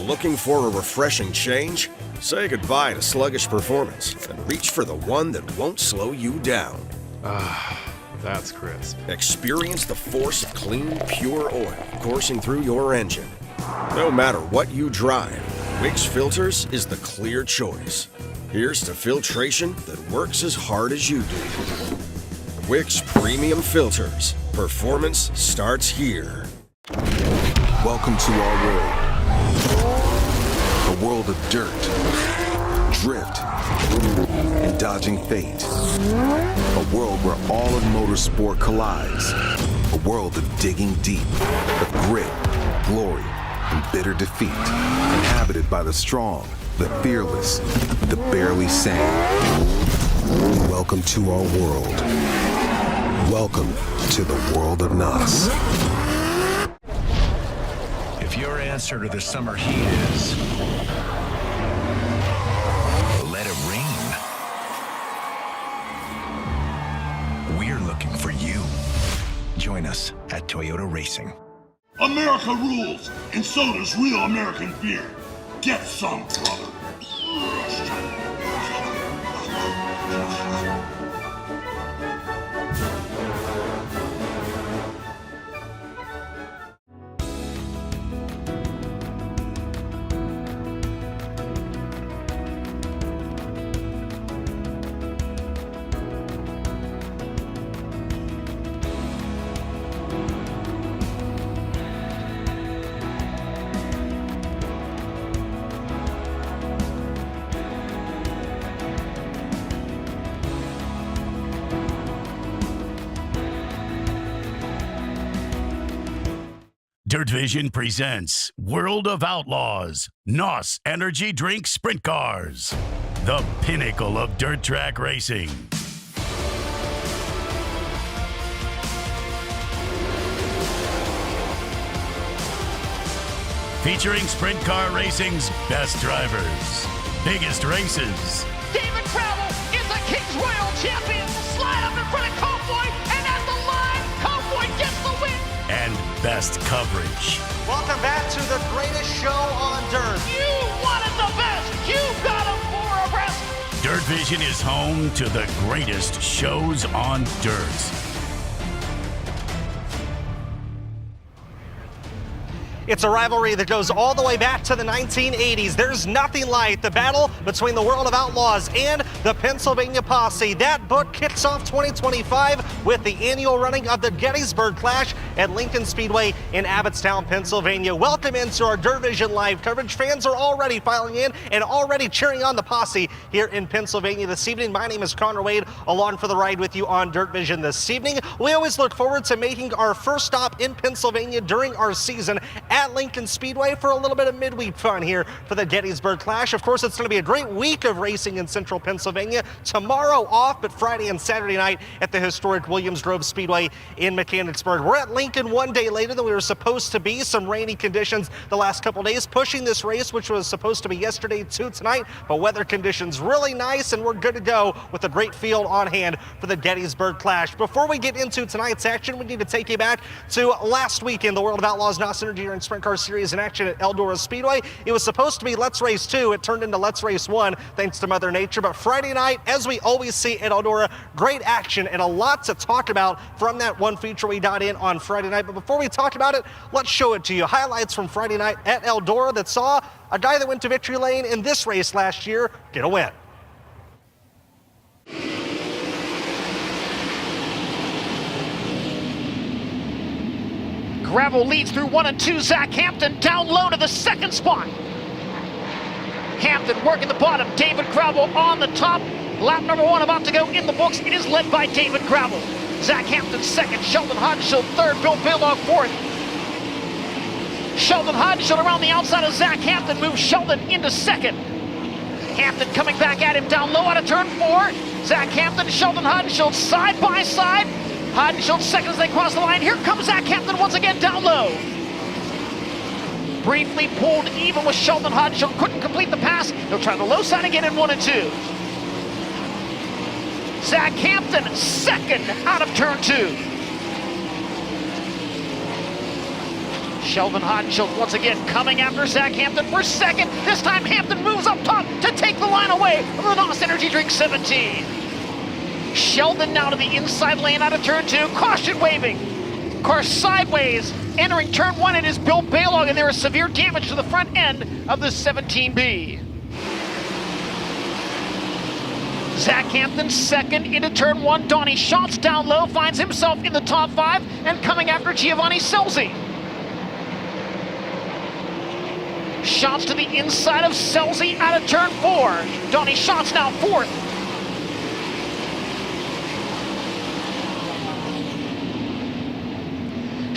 Looking for a refreshing change? Say goodbye to sluggish performance and reach for the one that won't slow you down. That's crisp. Experience the force of clean, pure oil coursing through your engine. No matter what you drive, Wix Filters is the clear choice. Here's to filtration that works as hard as you do. Wix Premium Filters. Performance starts here. Welcome to our world. A world of dirt, drift, and dodging fate. A world where all of motorsport collides. A world of digging deep, of grit, glory, and bitter defeat. Inhabited by the strong, the fearless, the barely sane. Welcome to our world. Welcome to the world of NOS. If your answer to the summer heat is let it rain, we're looking for you. Join us at Toyota Racing. America rules, and so does real American beer. Get some, brother. DIRTVision presents World of Outlaws, NOS Energy Drink Sprint Cars, the pinnacle of dirt track racing. Featuring sprint car racing's best drivers, biggest races. David Travel is the King's Royal Champion. Slide up in front of Cowboy, and at the line, Cowboy gets the win. And best coverage. Welcome back to the greatest show on dirt. You wanted the best. You got them for a breast. DIRTVision is home to the greatest shows on dirt. It's a rivalry that goes all the way back to the 1980s. There's nothing like the battle between the World of Outlaws and the Pennsylvania Posse. That book kicks off 2025 with the annual running of the Gettysburg Clash at Lincoln Speedway in Abbottstown, Pennsylvania. Welcome into our DIRTVision live coverage. Fans are already filing in and already cheering on the Posse here in Pennsylvania this evening. My name is Connor Wade, along for the ride with you on DIRTVision this evening. We always look forward to making our first stop in Pennsylvania during our season at Lincoln Speedway for a little bit of midweek fun here for the Gettysburg Clash. Of course, it's going to be a great week of racing in central Pennsylvania. Tomorrow off, but Friday and Saturday night at the historic Williams Grove Speedway in Mechanicsburg. We're at Lincoln one day later than we were supposed to be. Some rainy conditions the last couple days, pushing this race, which was supposed to be yesterday to tonight, but weather conditions really nice, and we're good to go with a great field on hand for the Gettysburg Clash. Before we get into tonight's action, we need to take you back to last weekend, the World of Outlaws NOS Energy Drink Sprint Car Series in action at Eldora Speedway. It was supposed to be Let's Race 2. It turned into Let's Race 1 thanks to Mother Nature. But Friday night, as we always see at Eldora, great action and a lot to talk about from that one feature we got in on Friday night. But before we talk about it, let's show it to you. Highlights from Friday night at Eldora that saw a guy that went to victory lane in this race last year get a win. Gravel leads through 1 and 2. Zach Hampton down low to the second spot. Hampton working the bottom. David Gravel on the top. Lap number 1 about to go in the books. It is led by David Gravel. Zach Hampton second. Sheldon Hodenshield third. Bill Bailog fourth. Sheldon Hodenshield around the outside of Zach Hampton moves Sheldon into second. Hampton coming back at him down low out of turn 4. Zach Hampton, Sheldon Hodenshield side by side. Hodenshield second as they cross the line. Here comes Zach Hampton once again down low. Briefly pulled even with Sheldon Hodenshield. Couldn't complete the pass. He'll try the low side again in 1 and 2. Zach Hampton second out of turn 2. Sheldon Hodenshield once again coming after Zach Hampton for second. This time Hampton moves up top to take the line away from the NOS Energy Drink 17. Sheldon now to the inside lane out of turn 2, caution waving. Car sideways, entering turn 1, it is Bill Baylog, and there is severe damage to the front end of the 17B. Zach Hampton second into turn 1. Donnie Schatz down low, finds himself in the top 5 and coming after Giovanni Scelzi. Schatz to the inside of Scelzi out of turn 4. Donnie Schatz now 4th.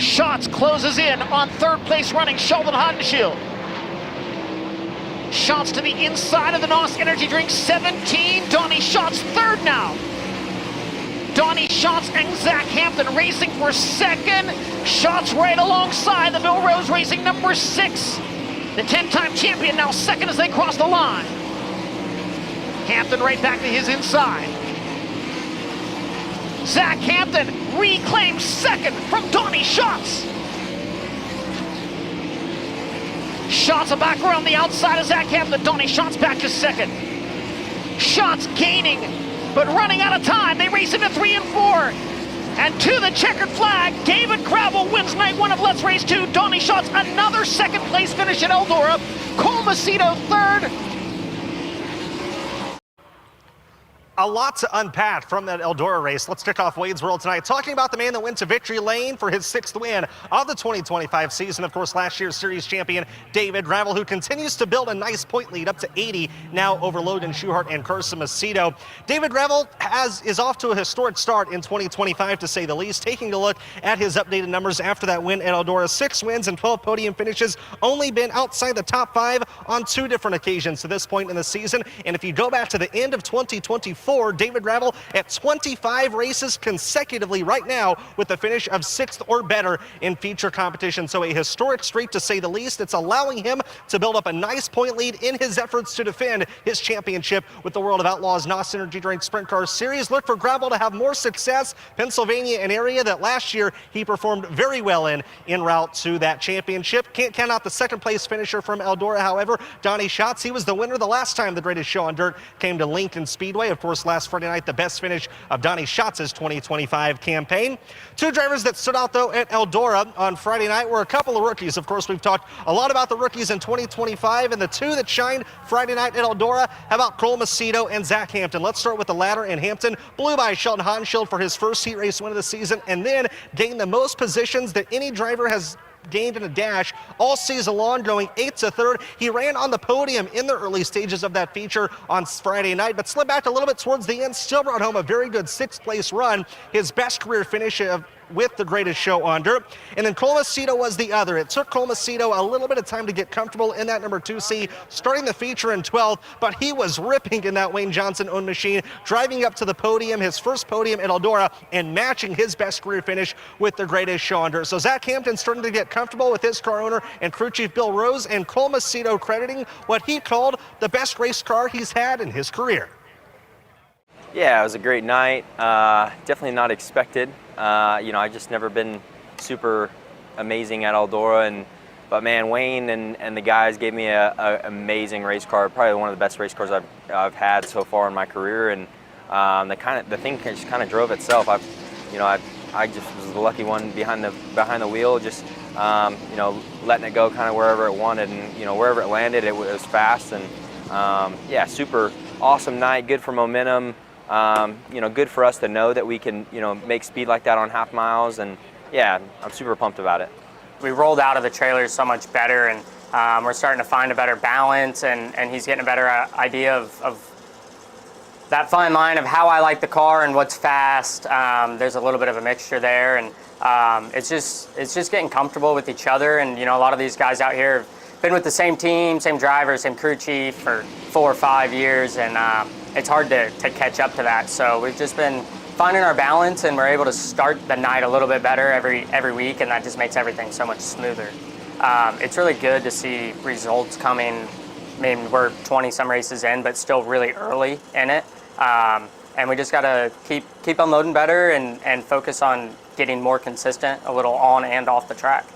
Schatz closes in on 3rd place running Sheldon Hodenshield. Schatz to the inside of the NOS Energy Drink 17. Donnie Schatz 3rd now. Donnie Schatz and Zach Hampton racing for 2nd. Schatz right alongside the Bill Rose Racing number 6. The 10-time champion now 2nd as they cross the line. Hampton right back to his inside. Zach Hampton reclaims 2nd from Donnie Schatz. Schatz back around the outside of Zach Hampton. Donnie Schatz back to 2nd. Schatz gaining, but running out of time. They race into 3 and 4. And to the checkered flag, David Gravel wins night 1 of Let's Race 2. Donnie Schatz, another 2nd place finish at Eldora. Cole Macedo 3rd. A lot to unpack from that Eldora race. Let's kick off Wade's World tonight, talking about the man that went to victory lane for his 6th win of the 2025 season. Of course, last year's series champion, David Gravel, who continues to build a nice point lead up to 80 now over Logan Schuchart and Carson Macedo. David Gravel is off to a historic start in 2025, to say the least. Taking a look at his updated numbers after that win at Eldora, 6 wins and 12 podium finishes, only been outside the top 5 on 2 different occasions to this point in the season. And if you go back to the end of 2024, David Gravel at 25 races consecutively right now with the finish of 6th or better in feature competition. So a historic streak, to say the least. It's allowing him to build up a nice point lead in his efforts to defend his championship with the World of Outlaws NOS Energy Drink Sprint Car Series. Look for Gravel to have more success. Pennsylvania, an area that last year he performed very well in route to that championship. Can't count out the 2nd place finisher from Eldora, however, Donnie Schatz. He was the winner the last time the Greatest Show on Dirt came to Lincoln Speedway. Of course, last Friday night, the best finish of Donnie Schatz's 2025 campaign. 2 drivers that stood out, though, at Eldora on Friday night were a couple of rookies. Of course, we've talked a lot about the rookies in 2025, and the 2 that shined Friday night at Eldora. How about Cole Macedo and Zach Hampton? Let's start with the latter. And Hampton blew by Sheldon Hodenshield for his first heat race win of the season, and then gained the most positions that any driver has gained in a dash all season long, going 8th to 3rd. He ran on the podium in the early stages of that feature on Friday night, but slipped back a little bit towards the end. Still brought home a very good 6th place run, his best career finish with the Greatest Show on Dirt. And then Cole Macedo was the other. It took Cole Macedo a little bit of time to get comfortable in that number 2C, starting the feature in 12th, but he was ripping in that Wayne Johnson-owned machine, driving up to the podium, his first podium at Eldora, and matching his best career finish with the Greatest Show on Dirt. So Zach Hampton starting to get comfortable with his car owner and crew chief Bill Rose, and Cole Macedo crediting what he called the best race car he's had in his career. Yeah, it was a great night. Definitely not expected. I just never been super amazing at Eldora, but man, Wayne and the guys gave me a amazing race car. Probably one of the best race cars I've had so far in my career, and the thing just kind of drove itself. I just was the lucky one behind the wheel, just letting it go kind of wherever it wanted, and wherever it landed, it was fast, and yeah, super awesome night. Good for momentum. Good for us to know that we can, make speed like that on half miles, and yeah, I'm super pumped about it. We rolled out of the trailer so much better, and we're starting to find a better balance, and he's getting a better idea of that fine line of how I like the car and what's fast. There's a little bit of a mixture there, and it's just getting comfortable with each other. And a lot of these guys out here have been with the same team, same driver, same crew chief for 4 or 5 years, and it's hard to catch up to that. So we've just been finding our balance, and we're able to start the night a little bit better every week, and that just makes everything so much smoother. It's really good to see results coming. I mean, we're 20-some races in, but still really early in it. And we just got to keep unloading better and focus on getting more consistent, a little on and off the track.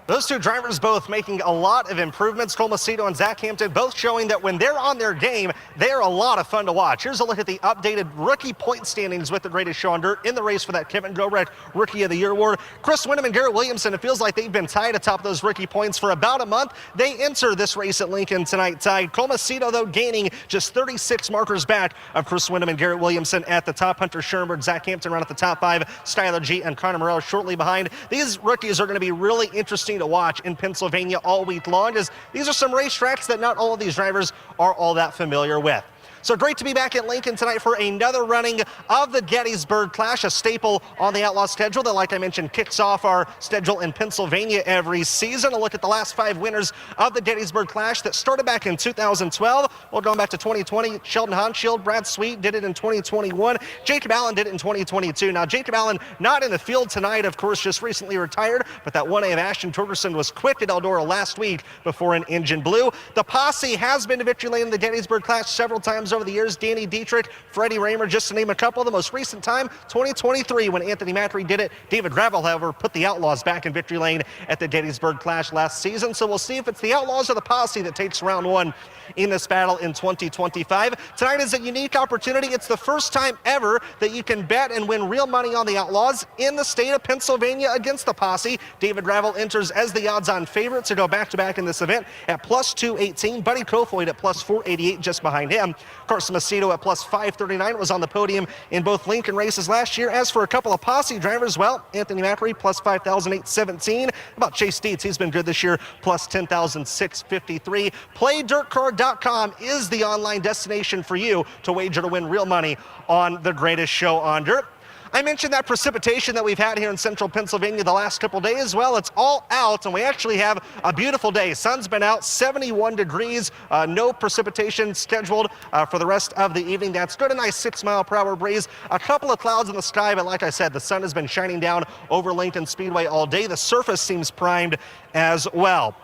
Those two drivers both making a lot of improvements. Cole Macedo and Zach Hampton both showing that when they're on their game, they are a lot of fun to watch. Here's a look at the updated rookie point standings with the greatest show on dirt in the race for that Kevin Gobrecht Rookie of the Year award. Chris Wyndham and Garrett Williamson, it feels like they've been tied atop those rookie points for about a month. They enter this race at Lincoln tonight tied. Cole Macedo, though, gaining just 36 markers back of Chris Wyndham and Garrett Williamson at the top. Hunter Schoenberg, Zach Hampton run at the top 5. Skylar G and Connor Morrell shortly behind. These rookies are going to be really interesting to watch in Pennsylvania all week long, as these are some racetracks that not all of these drivers are all that familiar with. So great to be back at Lincoln tonight for another running of the Gettysburg Clash, a staple on the Outlaws schedule that, like I mentioned, kicks off our schedule in Pennsylvania every season. A look at the last 5 winners of the Gettysburg Clash that started back in 2012. Well, going back to 2020, Sheldon Hanschild, Brad Sweet did it in 2021. Jacob Allen did it in 2022. Now, Jacob Allen not in the field tonight, of course, just recently retired, but that 1A of Ashton Torgerson was quick at Eldora last week before an engine blew. The posse has been to victory lane in the Gettysburg Clash several times over the years. Danny Dietrich, Freddie Raymer, just to name a couple. The most recent time, 2023, when Anthony Matry did it. David Gravel, however, put the Outlaws back in victory lane at the Gettysburg Clash last season. So we'll see if it's the Outlaws or the posse that takes round 1 in this battle in 2025. Tonight is a unique opportunity. It's the first time ever that you can bet and win real money on the Outlaws in the state of Pennsylvania against the posse. David Gravel enters as the odds-on favorite to go back-to-back in this event at plus 218. Buddy Kofoid at plus 488 just behind him. Carson Macedo at plus 539 was on the podium in both Lincoln races last year. As for a couple of posse drivers, well, Anthony Matry plus 5,817. About Chase Dietz, he's been good this year, plus 10,653. PlayDirtCard.com is the online destination for you to wager to win real money on the greatest show on dirt. I mentioned that precipitation that we've had here in central Pennsylvania the last couple days. Well, it's all out, and we actually have a beautiful day. Sun's been out, 71 degrees, no precipitation scheduled for the rest of the evening. That's good, a nice 6-mile-per-hour breeze. A couple of clouds in the sky, but like I said, the sun has been shining down over Lincoln Speedway all day. The surface seems primed as well.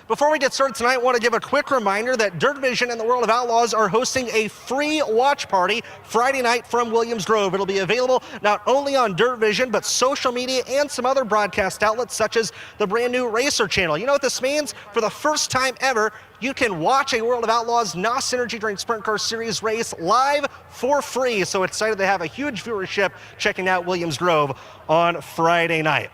Before we get started tonight, I want to give a quick reminder that DIRTVision and the World of Outlaws are hosting a free watch party Friday night from Williams Grove. It'll be available not only on DIRTVision, but social media and some other broadcast outlets such as the brand new Racer channel. You know what this means? For the first time ever, you can watch a World of Outlaws NOS Energy Drink Sprint Car Series race live for free. So excited to have a huge viewership checking out Williams Grove on Friday night.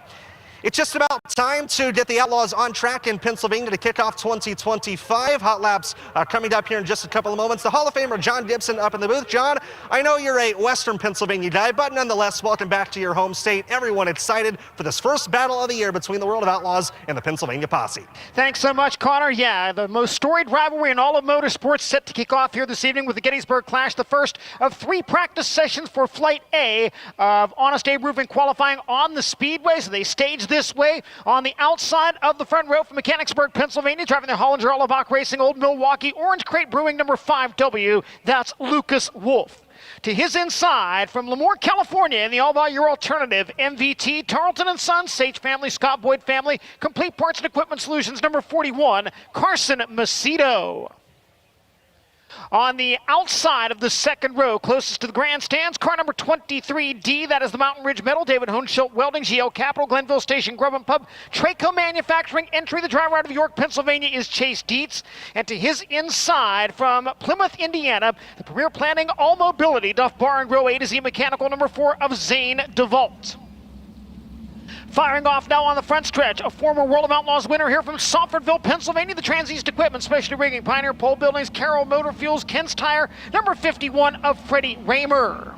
It's just about time to get the Outlaws on track in Pennsylvania to kick off 2025. Hot laps coming up here in just a couple of moments. The Hall of Famer John Gibson up in the booth. John, I know you're a Western Pennsylvania guy, but nonetheless, welcome back to your home state. Everyone excited for this first battle of the year between the World of Outlaws and the Pennsylvania Posse. Thanks so much, Connor. Yeah, the most storied rivalry in all of motorsports set to kick off here this evening with the Gettysburg Clash, the first of 3 practice sessions for Flight A of Honest Abe Roofing qualifying on the Speedway. So they staged this way on the outside of the front row from Mechanicsburg, Pennsylvania, driving the Hollinger Allebach Racing Old Milwaukee Orange Crate Brewing number 5W. That's Lucas Wolf. To his inside from Lemoore, California, in the all-by-your alternative MVT, Tarleton & Sons, Sage Family, Scott Boyd Family, Complete Parts and Equipment Solutions number 41, Carson Macedo. On the outside of the second row, closest to the grandstands, car number 23D, that is the Mountain Ridge Metal, David Hohenschild Welding, GL Capital, Glenville Station Grub and Pub, Traco Manufacturing, entry the driver out of York, Pennsylvania is Chase Dietz. And to his inside from Plymouth, Indiana, the Premier Planning All Mobility, Duff Bar and Grow A to Z Mechanical number 4 of Zane DeVault. Firing off now on the front stretch, a former World of Outlaws winner here from Salfordville, Pennsylvania, the Trans-East Equipment, Specialty Rigging, Pioneer Pole Buildings, Carroll Motor Fuels, Ken's Tire, number 51 of Freddie Raymer.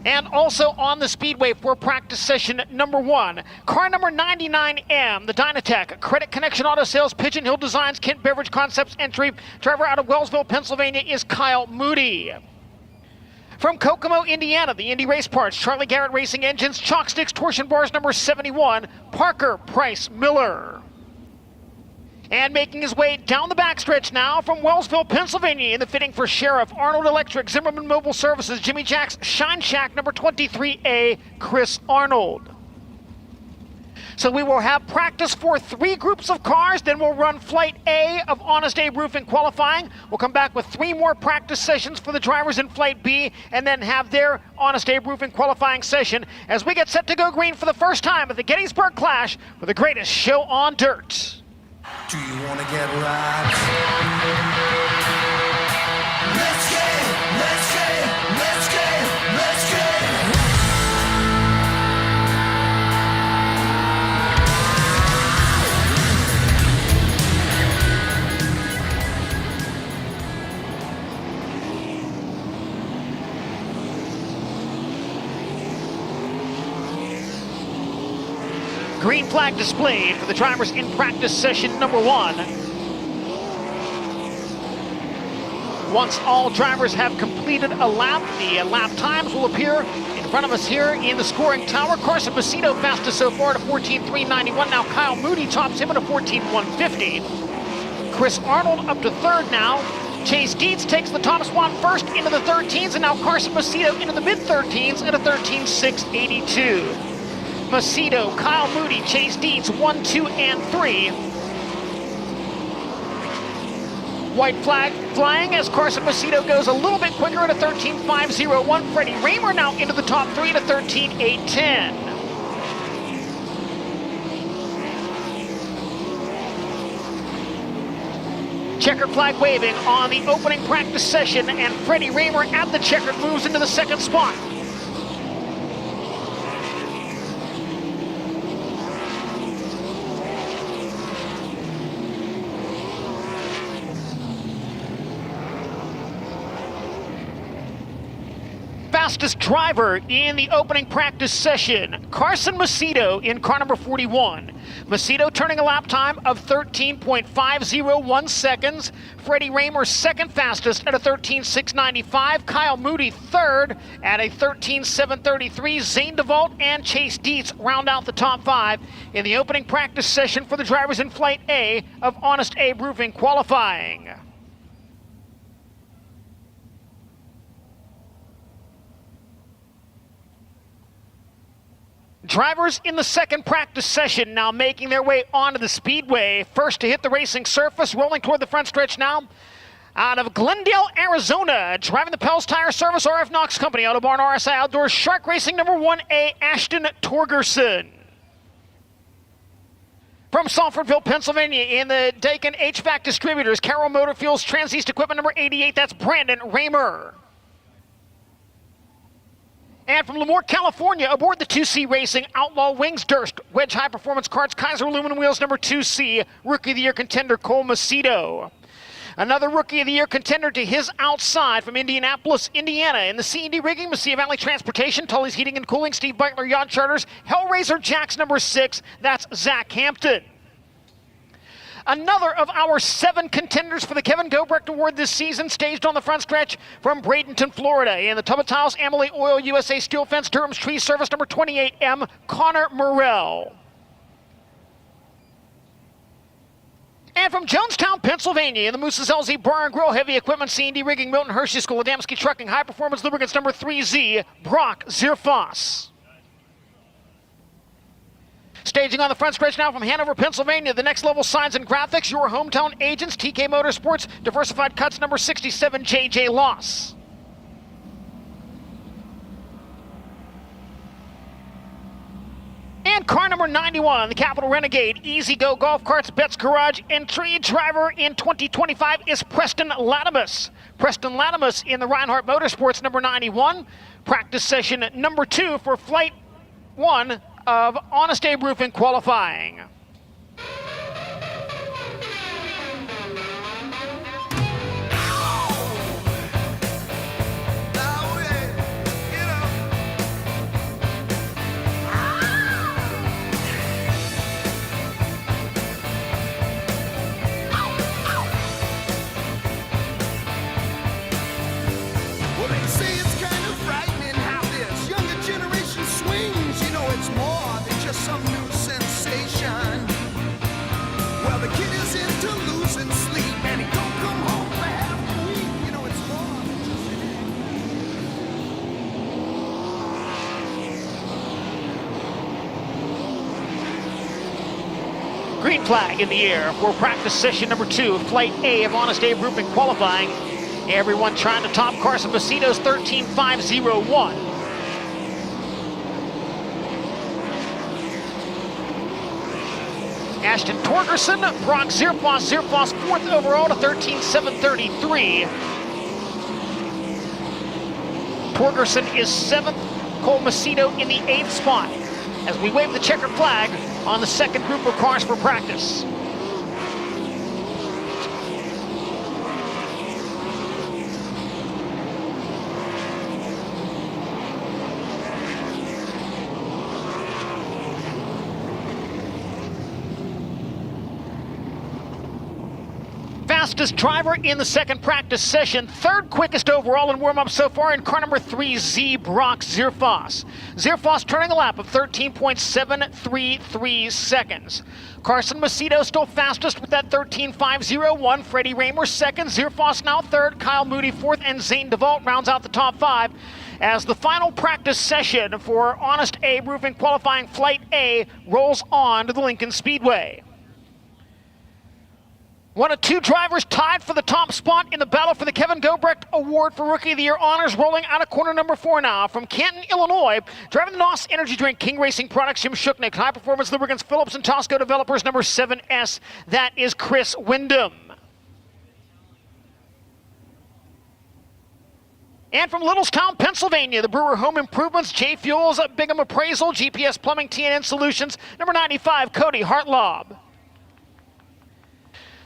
And also on the Speedway for practice session number 1, car number 99M, the Dynatech, Credit Connection Auto Sales, Pigeon Hill Designs, Kent Beverage Concepts entry. Driver out of Wellsville, Pennsylvania is Kyle Moody. From Kokomo, Indiana, the Indy Race Parts, Charlie Garrett Racing Engines, Chalk Sticks, Torsion Bars number 71, Parker Price Miller. And making his way down the backstretch now from Wellsville, Pennsylvania, in the fitting for Sheriff, Arnold Electric, Zimmerman Mobile Services, Jimmy Jack's Shine Shack number 23A, Chris Arnold. So we will have practice for 3 groups of cars, then we'll run Flight A of Honest Abe Roofing qualifying. We'll come back with 3 more practice sessions for the drivers in Flight B, and then have their Honest Abe Roofing qualifying session as we get set to go green for the first time at the Gettysburg Clash for the greatest show on dirt. Do you want to get right? Let's get, let's get, let's get, let's get. Green flag displayed for the drivers in practice session number 1. Once all drivers have completed a lap, the lap times will appear in front of us here in the scoring tower. Carson Macedo fastest so far to 14.391. Now Kyle Moody tops him at a 14.150. Chris Arnold up to 3rd now. Chase Dietz takes the top spot first into the 13s, and now Carson Macedo into the mid-13s at a 13.682. Macedo, Kyle Moody, Chase Dietz, 1, 2, and 3. White flag flying as Carson Macedo goes a little bit quicker at a 13.501. Freddie Raymer now into the top 3 at a 13.810. Checkered flag waving on the opening practice session, and Freddie Raymer at the checkered moves into the 2nd spot. Fastest driver in the opening practice session, Carson Macedo in car number 41. Macedo turning a lap time of 13.501 seconds. Freddie Raymer 2nd fastest at a 13.695. Kyle Moody 3rd at a 13.733. Zane DeVault and Chase Dietz round out the top 5 in the opening practice session for the drivers in Flight A of Honest Abe Roofing qualifying. Drivers in the 2nd practice session now making their way onto the speedway. First to hit the racing surface, rolling toward the front stretch now. Out of Glendale, Arizona, driving the Pels Tire Service RF Knox Company, Autobarn RSI Outdoors, Shark Racing number 1A, Ashton Torgerson. From Salfordville, Pennsylvania, in the Dakin HVAC Distributors, Carroll Motor Fuels, Transeast Equipment number 88, that's Brandon Raymer. And from Lemoore, California, aboard the 2C Racing Outlaw Wings Durst Wedge High Performance Carts Kaiser Aluminum Wheels number 2C, Rookie of the Year contender Cole Macedo. Another Rookie of the Year contender to his outside from Indianapolis, Indiana. In the C&D Rigging, Mesilla Valley Transportation, Tully's Heating and Cooling, Steve Beitler Yacht Charters, Hellraiser Jacks number 6, that's Zach Hampton. Another of our 7 contenders for the Kevin Gobrecht Award this season, staged on the front stretch from Bradenton, Florida. In the Tubba Tiles, Amalie Oil, USA Steel Fence, Durham's Tree Service, number 28M, Connor Morrell. And from Jonestown, Pennsylvania, in the Moose's LZ Bar and Grill, Heavy Equipment, C&D Rigging, Milton Hershey School, Adamski Trucking, High Performance Lubricants, number 3Z, Brock Zierfoss. Staging on the front stretch now from Hanover, Pennsylvania, the Next Level Signs and Graphics, your hometown agents, TK Motorsports, Diversified Cuts, number 67, JJ Loss. And car number 91, the Capital Renegade, Easy Go Golf Carts, Betts Garage entry driver in 2025 is Preston Latimus. Preston Latimus in the Reinhardt Motorsports, number 91. Practice session number 2 for Flight 1 of Honest Abe Roofing qualifying. Well, they say it's kind of frightening how this younger generation swings. You know, it's more than just some new sensation. Well, the kid is into losing sleep, and he don't come home for half a week. You know, it's more than just flag in the air for practice session number 2, Flight A of Honest Abe Roofing qualifying. Everyone trying to top Carson Macedo's 13.501. Ashton Torgerson, Brock Zierfoss, 4th overall to 13.733. Torgerson is 7th, Cole Macedo in the 8th spot, as we wave the checkered flag on the second group of cars for practice. Fastest driver in the second practice session, 3rd quickest overall in warm-up so far in car number 3, Brock Zierfoss. Zierfoss turning a lap of 13.733 seconds. Carson Macedo still fastest with that 13.501. Freddie Raymer 2nd, Zierfoss now 3rd, Kyle Moody 4th, and Zane DeVault rounds out the top 5. As the final practice session for Honest Abe Roofing qualifying Flight A rolls on to the Lincoln Speedway. One of 2 drivers tied for the top spot in the battle for the Kevin Gobrecht Award for Rookie of the Year honors, rolling out of corner number 4 now. From Canton, Illinois, driving the NOS Energy Drink King Racing Products, Jim Shuknick. High Performance Lubricants, Phillips and Tosco Developers, number 7S. That is Chris Wyndham. And from Littlestown, Pennsylvania, the Brewer Home Improvements, J Fuels, Bingham Appraisal, GPS Plumbing, TNN Solutions, number 95, Cody Hartlob.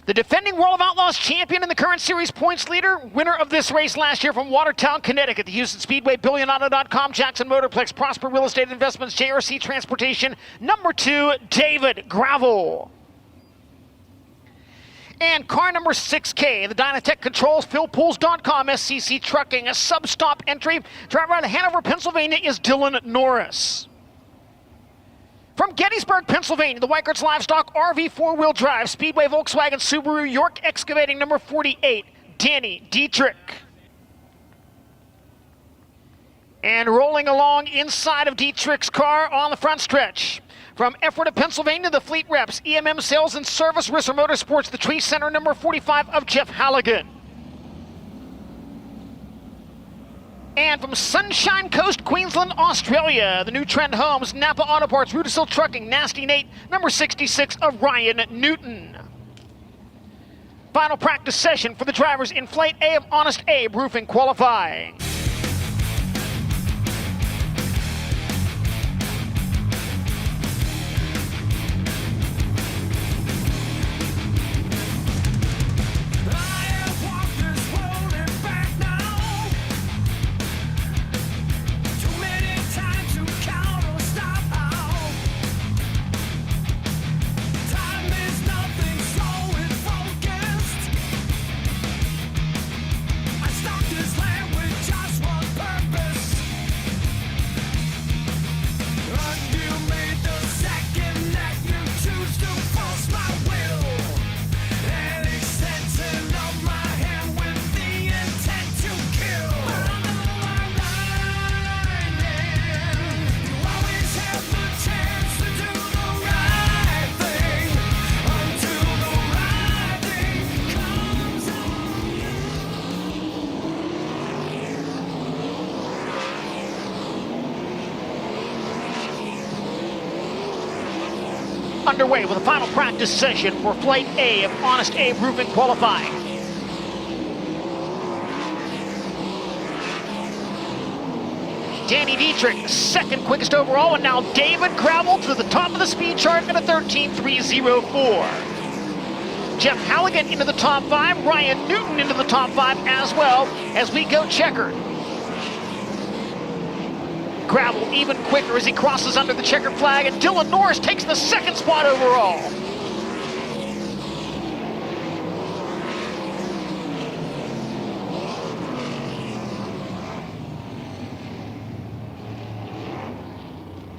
The defending World of Outlaws champion and the current series points leader, winner of this race last year from Watertown, Connecticut, the Houston Speedway, BillionAuto.com, Jackson Motorplex, Prosper Real Estate Investments, JRC Transportation, number 2, David Gravel. And car number 6K, the Dynatech Controls, PhilPools.com, SCC Trucking, a sub-stop entry. Driver out of Hanover, Pennsylvania is Dylan Norris. From Gettysburg, Pennsylvania, the Weichert's Livestock RV 4-wheel drive, Speedway, Volkswagen, Subaru, York Excavating, number 48, Danny Dietrich. And rolling along inside of Dietrich's car on the front stretch. From Ephrata, Pennsylvania, the Fleet Reps, EMM Sales and Service, Risser Motorsports, the Tree Center, number 45 of Jeff Halligan. And from Sunshine Coast, Queensland, Australia, the New Trend Homes, Napa Auto Parts, Rudisill Trucking, Nasty Nate, number 66 of Ryan Newton. Final practice session for the drivers in Flight A of Honest Abe Roofing qualifying. Underway with a final practice session for Flight A of Honest Abe Roofing qualifying. Danny Dietrich, second quickest overall, and now David Gravel to the top of the speed chart at a 13.304. Jeff Halligan into the top 5, Ryan Newton into the top 5 as well as we go checkered. Gravel even quicker as he crosses under the checkered flag, and Dylan Norris takes the second spot overall.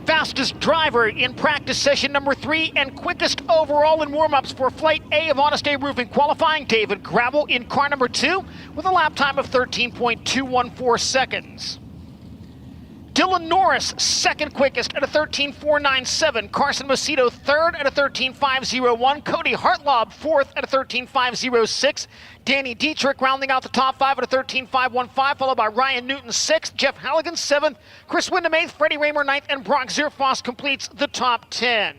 Fastest driver in practice session number 3 and quickest overall in warm-ups for Flight A of Honest Abe Roofing qualifying, David Gravel in car number 2 with a lap time of 13.214 seconds. Dylan Norris, second quickest at a 13.497. Carson Macedo, third at a 13.501. Cody Hartlob, fourth at a 13.506. Danny Dietrich rounding out the top five at a 13.515, followed by Ryan Newton, sixth. Jeff Halligan, seventh. Chris Windham, eighth. Freddie Raymer, ninth. And Brock Zierfoss completes the top 10.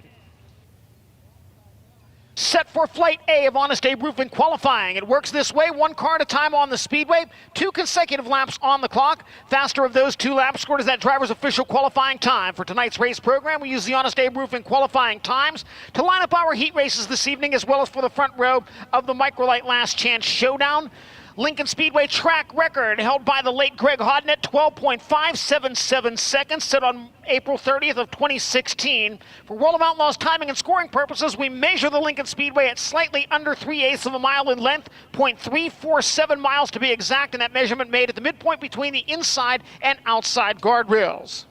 Set for Flight A of Honest Abe Roofing qualifying. It works this way, one car at a time on the speedway, 2 consecutive laps on the clock. Faster of those 2 laps scored as that driver's official qualifying time. For tonight's race program, we use the Honest Abe Roofing qualifying times to line up our heat races this evening, as well as for the front row of the Microlight Last Chance Showdown. Lincoln Speedway track record held by the late Greg Hodnett, 12.577 seconds, set on April 30th of 2016. For World of Outlaws timing and scoring purposes, we measure the Lincoln Speedway at slightly under 3/8 of a mile in length, 0.347 miles to be exact, and that measurement made at the midpoint between the inside and outside guardrails.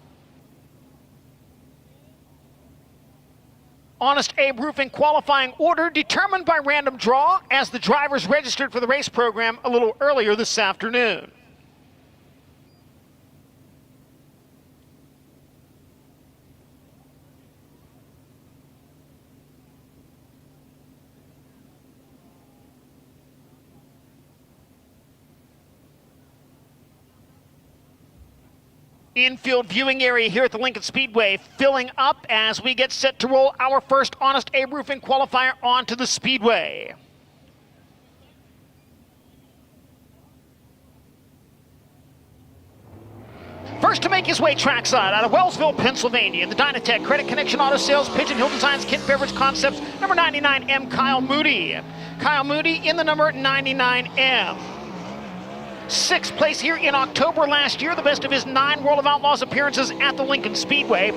Honest Abe Roofing qualifying order determined by random draw as the drivers registered for the race program a little earlier this afternoon. Infield viewing area here at the Lincoln Speedway filling up as we get set to roll our first Honest Abe Roofing qualifier onto the speedway. First to make his way trackside out of Wellsville, Pennsylvania, in the Dynatech Credit Connection Auto Sales, Pigeon Hill Designs, Kent Beverage Concepts, number 99M, Kyle Moody. Kyle Moody in the number 99M. 6th place here in October last year, the best of his 9 World of Outlaws appearances at the Lincoln Speedway.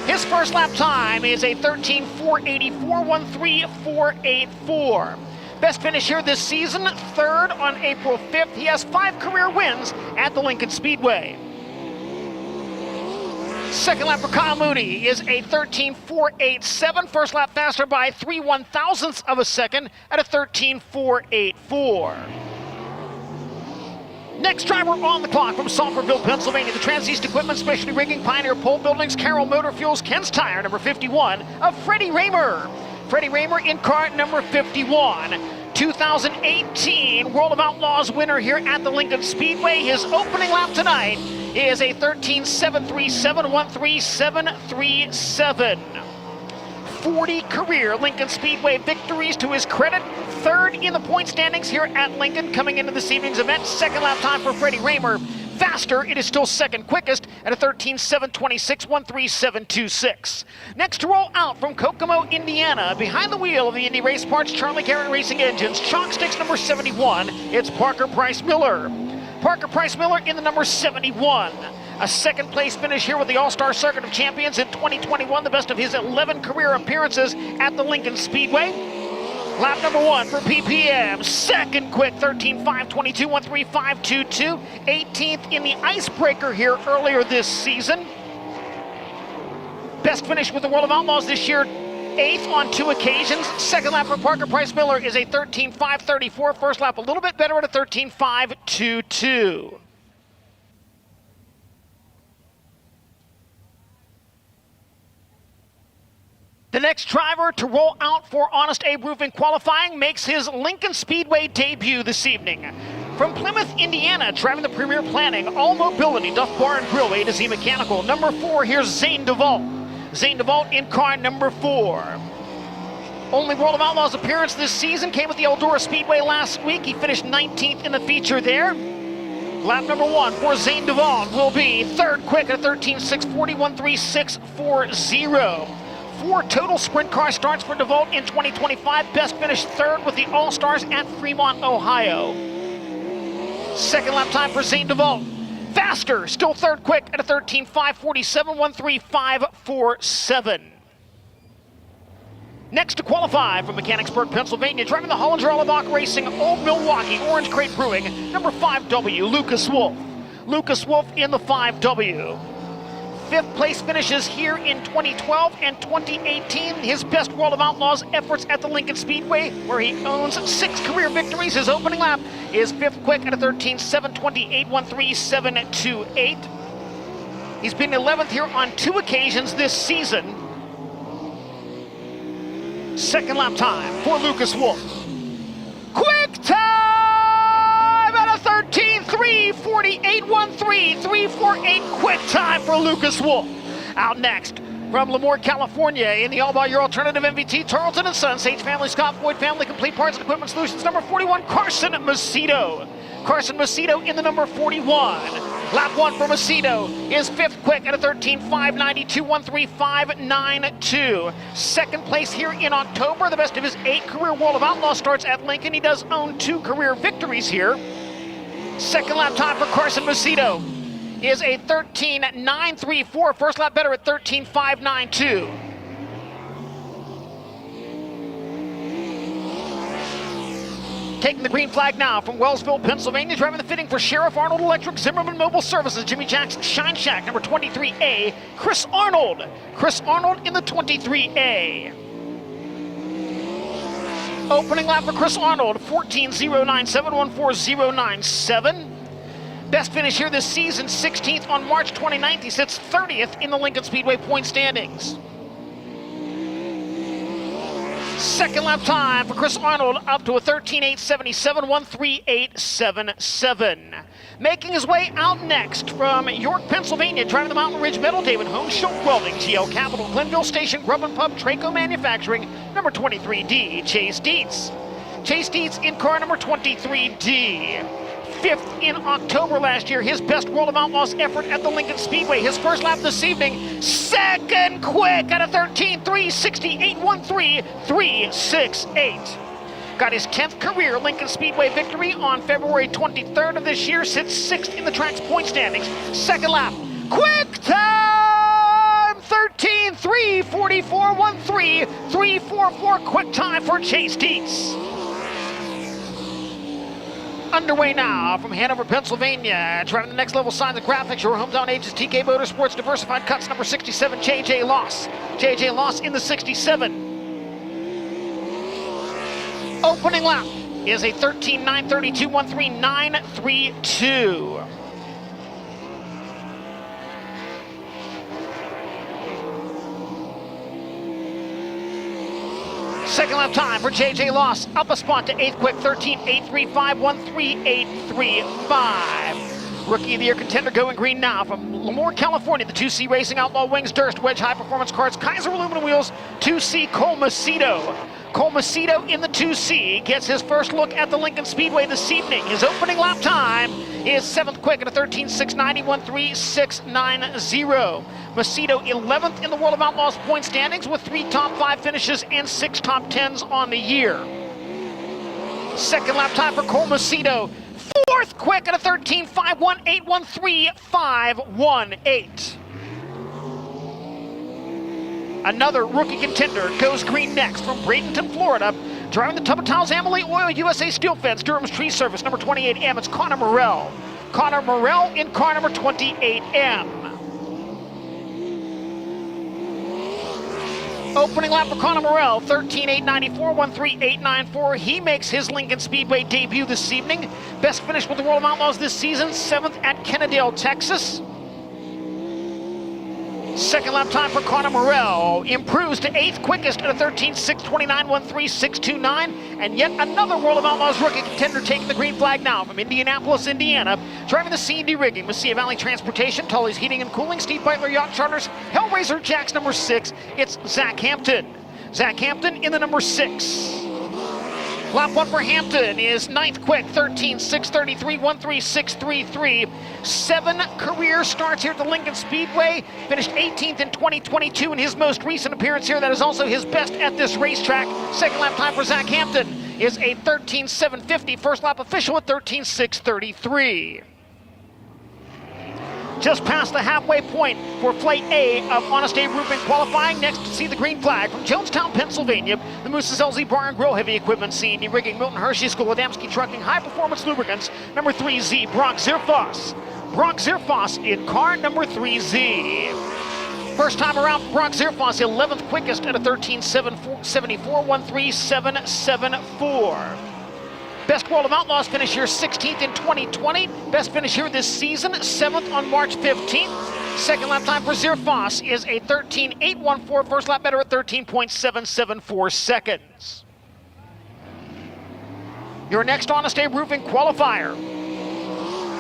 His first lap time is a 13.484, 1.3484. Best finish here this season, 3rd on April 5th. He has 5 career wins at the Lincoln Speedway. Second lap for Kyle Moody is a 13.487. First lap faster by 3/1000ths of a second at a 13.484. Next driver on the clock from Salfordville, Pennsylvania, the Trans-East Equipment Specialty Rigging, Pioneer Pole Buildings, Carroll Motor Fuels, Ken's Tire, number 51, of Freddie Raymer. Freddie Raymer in car number 51. 2018 World of Outlaws winner here at the Lincoln Speedway. His opening lap tonight is a 13.737, 1.3737. 40 career Lincoln Speedway victories to his credit. 3rd in the point standings here at Lincoln coming into this evening's event. Second lap time for Freddie Raymer. Faster, it is still second quickest at a 13.726, 1.3726. Next to roll out from Kokomo, Indiana, behind the wheel of the Indy Race Parts Charlie Garrett Racing Engines, chalk sticks number 71, it's Parker Price Miller. Parker Price Miller in the number 71. A second place finish here with the All-Star Circuit of Champions in 2021, the best of his 11 career appearances at the Lincoln Speedway. Lap number 1 for PPM, second quick, 13.522, 1.3522, 18th in the icebreaker here earlier this season. Best finish with the World of Outlaws this year, 8th on 2 occasions. Second lap for Parker Price Miller is a 13.534. First lap a little bit better at a 13.522. The next driver to roll out for Honest Abe Roofing qualifying makes his Lincoln Speedway debut this evening. From Plymouth, Indiana, driving the Premier Planning, All Mobility, Duff Bar and Grill, A to Z Mechanical. Number 4, here's Zane DeVault. Zane DeVault in car number 4. Only World of Outlaws appearance this season came at the Eldora Speedway last week. He finished 19th in the feature there. Lap number 1 for Zane DeVault will be 3rd quick at a 13.640, 1.3640. 4 total sprint car starts for DeVault in 2025. Best finish 3rd with the All-Stars at Fremont, Ohio. Second lap time for Zane DeVault. Faster, still 3rd quick at a 13.547, 1.3547. Next to qualify from Mechanicsburg, Pennsylvania, driving the Hollinger Allebach Racing, Old Milwaukee, Orange Crate Brewing, number 5W, Lucas Wolf. Lucas Wolf in the 5W. 5th place finishes here in 2012 and 2018. His best World of Outlaws efforts at the Lincoln Speedway, where he owns 6 career victories. His opening lap is 5th quick at a 13.728, 1.3728. He's been 11th here on 2 occasions this season. Second lap time for Lucas Wolf. Quick time at a 13:3:48.13, 3:48 quick time for Lucas Wolf. Out next from Lemoore, California, in the all-by-your alternative MVT, Tarleton and Sons, Sage Family, Scott Boyd Family, Complete Parts and Equipment Solutions, number 41, Carson Macedo. Carson Macedo in the number 41. Lap 1 for Macedo is 5th quick at a 13:592.13.592. Second place here in October, the best of his 8 career World of Outlaws starts at Lincoln. He does own 2 career victories here. Second lap time for Carson Macedo is a 13:934. First lap better at 13:592. Taking the green flag now from Wellsville, Pennsylvania, driving the fitting for Sheriff Arnold Electric, Zimmerman Mobile Services, Jimmy Jackson Shine Shack, number 23A, Chris Arnold. Chris Arnold in the 23A. Opening lap for Chris Arnold, 14:097, 14097. Best finish here this season, 16th on March 29th. He sits 30th in the Lincoln Speedway point standings. Second lap time for Chris Arnold, up to a 13:877, 13877. Making his way out next from York, Pennsylvania, driving the Mountain Ridge Metal, David Hone, Schultz Welding, TL Capital, Glenville Station, Grub and Pub, Traco Manufacturing, number 23D, Chase Dietz. Chase Dietz in car number 23D. 5th in October last year, his best World of Outlaws effort at the Lincoln Speedway. His first lap this evening, second quick at a 13:368.13.368. Got his 10th career Lincoln Speedway victory on February 23rd of this year, sits 6th in the track's point standings. Second lap, quick time, 13:3:44.13.344 quick time for Chase Dietz. Underway now from Hanover, Pennsylvania, driving the next level signs and graphics. Your hometown agents, TK Motorsports, Diversified Cuts, number 67, JJ Loss. JJ Loss in the 67. Opening lap is a 13:932.13.932. Second lap time for JJ Loss, up a spot to 8th quick, 13:835.13.835. Rookie of the Year contender going green now from Lemoore, California, the 2C Racing Outlaw Wings, Durst, Wedge High Performance Cards, Kaiser Aluminum Wheels, 2C Cole Macedo. Cole Macedo in the 2C gets his first look at the Lincoln Speedway this evening. His opening lap time is 7th quick at a 13:690.13.690. Macedo 11th in the World of Outlaws point standings with 3 top 5 finishes and 6 top 10s on the year. Second lap time for Cole Macedo, 4th quick at a 13:518.13.518. Another rookie contender goes green next from Bradenton, Florida, driving the Tubba Amalie Oil USA Steel Fence, Durham's Tree Service, number 28M. It's Connor Morrell. Connor Morrell in car number 28M. Opening lap for Connor Morrell, 13:894.13.894. He makes his Lincoln Speedway debut this evening. Best finish with the World of Outlaws this season, 7th at Kennedale, Texas. Second lap time for Connor Morrell improves to 8th quickest at a 13:629.13.629. And yet another World of Outlaws rookie contender taking the green flag now from Indianapolis, Indiana, driving the C&D Rigging, Mesilla Valley Transportation, Tully's Heating and Cooling, Steve Beitler Yacht Charters, Hellraiser Jacks number 6. It's Zach Hampton. Zach Hampton in the number 6. Lap 1 for Hampton is 9th quick, 13:633.13.633. 7 career starts here at the Lincoln Speedway. Finished 18th in 2022 in his most recent appearance here. That is also his best at this racetrack. Second lap time for Zach Hampton is a 13:750. First lap official at 13:633. Just past the halfway point for Flight A of Honest Abe Roofing qualifying. Next to see the green flag from Jonestown, Pennsylvania, the Moose's LZ Bar and Grill Heavy Equipment, C&D Rigging, Milton Hershey School, Adamski Trucking, High Performance Lubricants, number 3Z, Brock Zierfoss. Brock Zierfoss in car number 3Z. First time around, Brock Zierfoss, 11th quickest at a 13:774.13.774. Best World of Outlaws finish here, 16th in 2020. Best finish here this season, 7th on March 15th. Second lap time for Zierfoss is a 13.814. First lap better at 13.774 seconds. Your next Honest A Roofing qualifier.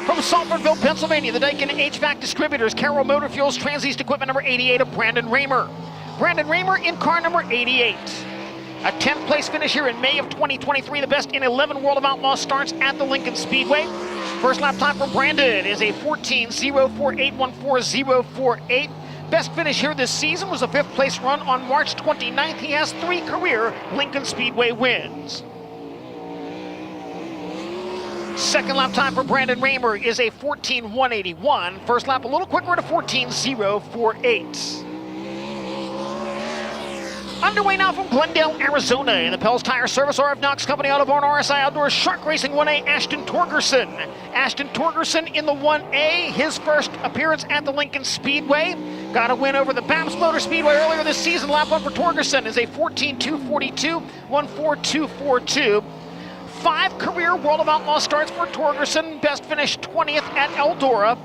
From Salfordville, Pennsylvania, the Daikin HVAC Distributors, Carroll Motor Fuels, Transeast Equipment number 88 of Brandon Raymer. Brandon Raymer in car number 88. A 10th place finish here in May of 2023, the best in 11 World of Outlaws starts at the Lincoln Speedway. First lap time for Brandon is a 14.04814.048. Best finish here this season was a 5th place run on March 29th. He has 3 career Lincoln Speedway wins. Second lap time for Brandon Raymer is a 14.181. First lap a little quicker at a 14.048. Underway now from Glendale, Arizona in the Pels Tire Service, RF Knox Company, Autobarn, RSI Outdoors, Shark Racing 1A, Ashton Torgerson. Ashton Torgerson in the 1A, his first appearance at the Lincoln Speedway. Got a win over the Babs Motor Speedway earlier this season. Lap 1 for Torgerson is a 14.242, 1.4242. 5 career World of Outlaws starts for Torgerson. Best finish 20th at Eldora.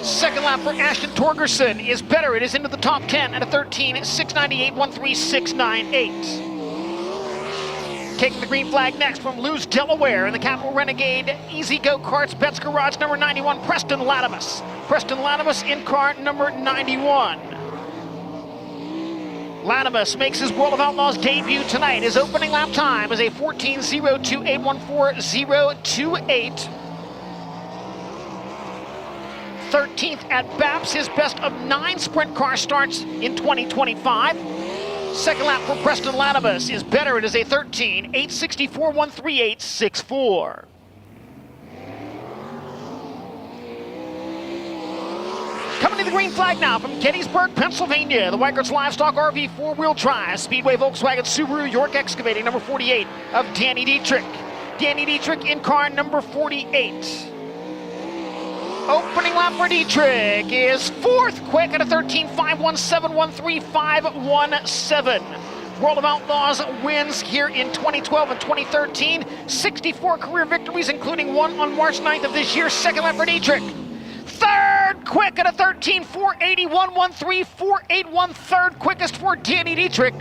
Second lap for Ashton Torgerson is better. It is into the top 10 at a 13.698, 1.3698. Taking the green flag next from Lewes, Delaware in the Capital Renegade Easy Go-Karts, Betts Garage number 91, Preston Latimus. Preston Latimus in car number 91. Latimus makes his World of Outlaws debut tonight. His opening lap time is a 14.02814.028. 13th at Babs, his best of 9 sprint car starts in 2025. Second lap for Preston Latimus is better. It is a 13.864.13864. Coming to the green flag now from Gettysburg, Pennsylvania, the Weigert's Livestock RV 4-wheel drive, Speedway Volkswagen Subaru York Excavating number 48 of Danny Dietrich. Danny Dietrich in car number 48. Opening lap for Dietrich is 4th quick at a 13.517.13517. World of Outlaws wins here in 2012 and 2013. 64 career victories, including one on March 9th of this year. Second lap for Dietrich. 3rd quick at a 13.481.13481. 3rd quickest for Danny Dietrich.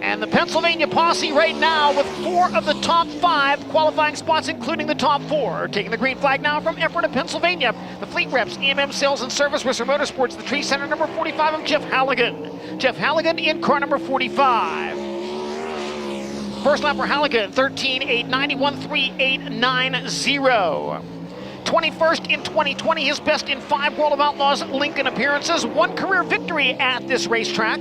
And the Pennsylvania posse right now with 4 of the top 5 qualifying spots, including the top 4. Taking the green flag now from Ephrata, Pennsylvania. The Fleet Reps, EMM Sales and Service, Whistler Motorsports, the Tree Center number 45 of Jeff Halligan. Jeff Halligan in car number 45. First lap for Halligan, 13.890.13890. 21st in 2020, his best in 5 World of Outlaws Lincoln appearances. 1 career victory at this racetrack.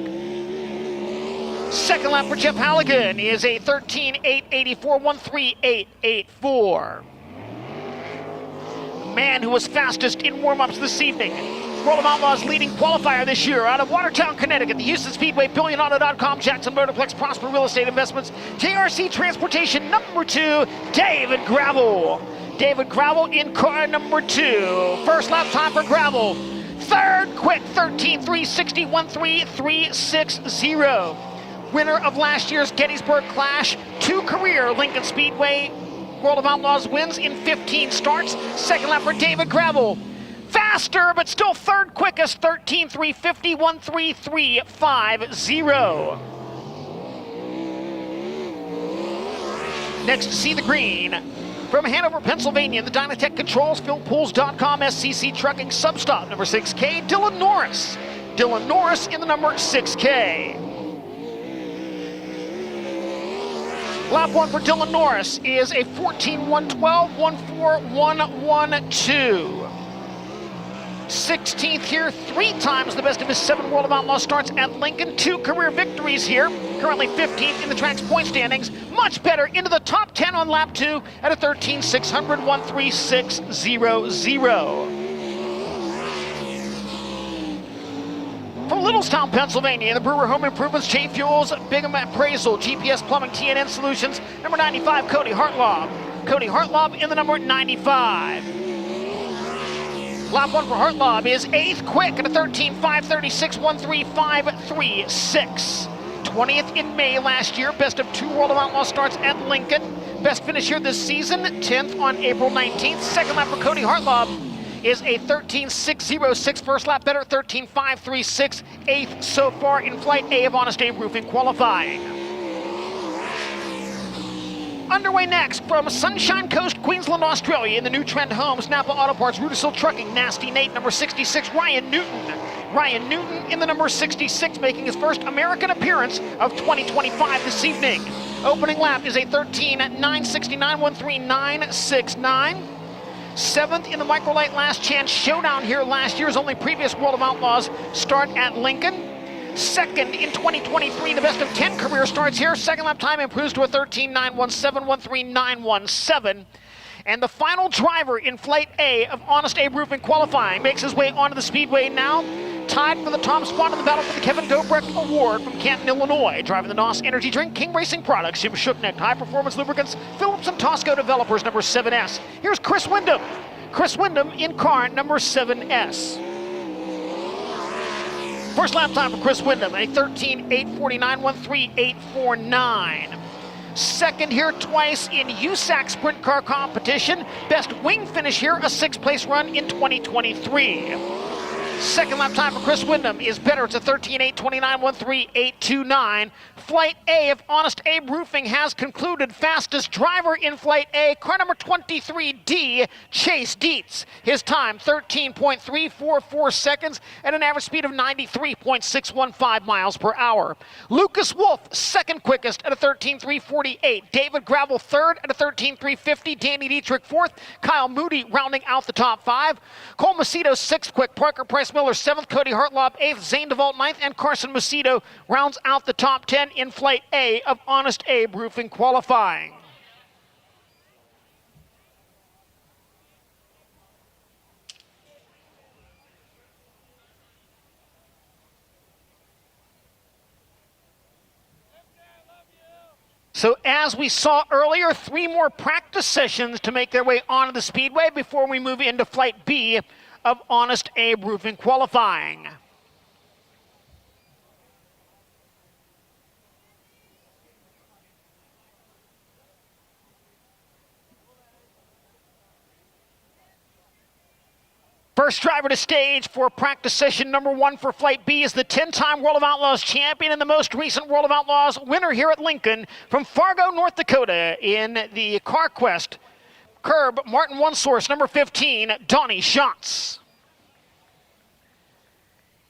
Second lap for Jeff Halligan is a 13.884.13884. The man who was fastest in warm-ups this evening. World of Outlaws leading qualifier this year out of Watertown, Connecticut, the Houston Speedway, BillionAuto.com, Jackson Motorplex, Prosper Real Estate Investments, JRC Transportation number 2, David Gravel. David Gravel in car number 2. First lap time for Gravel. 3rd quick, 13.360.13360. Winner of last year's Gettysburg Clash, 2 career Lincoln Speedway World of Outlaws wins in 15 starts. Second lap for David Gravel. Faster, but still 3rd quickest, 13.350.13350. Next to see the green. From Hanover, Pennsylvania, the Dynatech Controls, PhilPools.com, SCC Trucking, Substop number 6K, Dylan Norris. Dylan Norris in the number 6K. Lap 1 for Dylan Norris is a 14.112.14112. 16th here, 3 times the best of his 7 World of Outlaws starts at Lincoln. 2 career victories here. Currently 15th in the track's point standings. Much better into the top 10 on lap 2 at a 13.600.13600. From Littlestown, Pennsylvania, the Brewer Home Improvements, Chain Fuels, Bingham Appraisal, GPS Plumbing, TNN Solutions, number 95, Cody Hartlob. Cody Hartlob in the number 95. Lap 1 for Hartlob is 8th quick at a 13.536.13536. 20th in May last year, best of 2 World of Outlaw starts at Lincoln. Best finish here this season, 10th on April 19th. Second lap for Cody Hartlaub is a 13.606. First lap better, 13.536. Eighth so far in Flight A of Honest Abe Roofing qualifying. Underway next from Sunshine Coast, Queensland, Australia, in the new Trent Holmes, Napa Auto Parts, Rudisill Trucking, Nasty Nate, number 66, Ryan Newton. Ryan Newton in the number 66, making his first American appearance of 2025 this evening. Opening lap is a 13.969, 139.69. Seventh in the Microlight Last Chance Showdown here, last year's only previous World of Outlaws start at Lincoln. Second in 2023, the best of 10 career starts here. Second lap time improves to a 13.917, 139.17. And the final driver in Flight A of Honest Abe Roofing qualifying makes his way onto the speedway now. Tied for the top spot in the battle for the Kevin Dobrecht Award from Canton, Illinois. Driving the NOS Energy Drink, King Racing Products, Jim Shooknecht, High Performance Lubricants, Phillips and Tosco Developers, number 7S. Here's Chris Windham. Chris Windham in car number 7S. First lap time for Chris Windham, a 13.849, 138.49. Second here twice in USAC Sprint Car Competition. Best wing finish here, a sixth place run in 2023. Second lap time for Chris Windham is better. It's a 13.829, 138.29. Flight A of Honest Abe Roofing has concluded. Fastest driver in Flight A, car number 23D, Chase Dietz. His time, 13.344 seconds at an average speed of 93.615 miles per hour. Lucas Wolf, second quickest at a 13.348. David Gravel, third at a 13.350. Danny Dietrich, fourth. Kyle Moody rounding out the top five. Cole Macedo, sixth quick. Parker Price Miller, seventh. Cody Hartlaub, eighth. Zane DeVault, ninth. And Carson Macedo rounds out the top 10 in Flight A of Honest Abe Roofing qualifying. So as we saw earlier, 3 more practice sessions to make their way onto the speedway before we move into Flight B of Honest Abe Roofing qualifying. First driver to stage for practice session number 1 for Flight B is the 10-time World of Outlaws champion and the most recent World of Outlaws winner here at Lincoln from Fargo, North Dakota in the CarQuest Curb Martin One Source number 15, Donnie Schatz.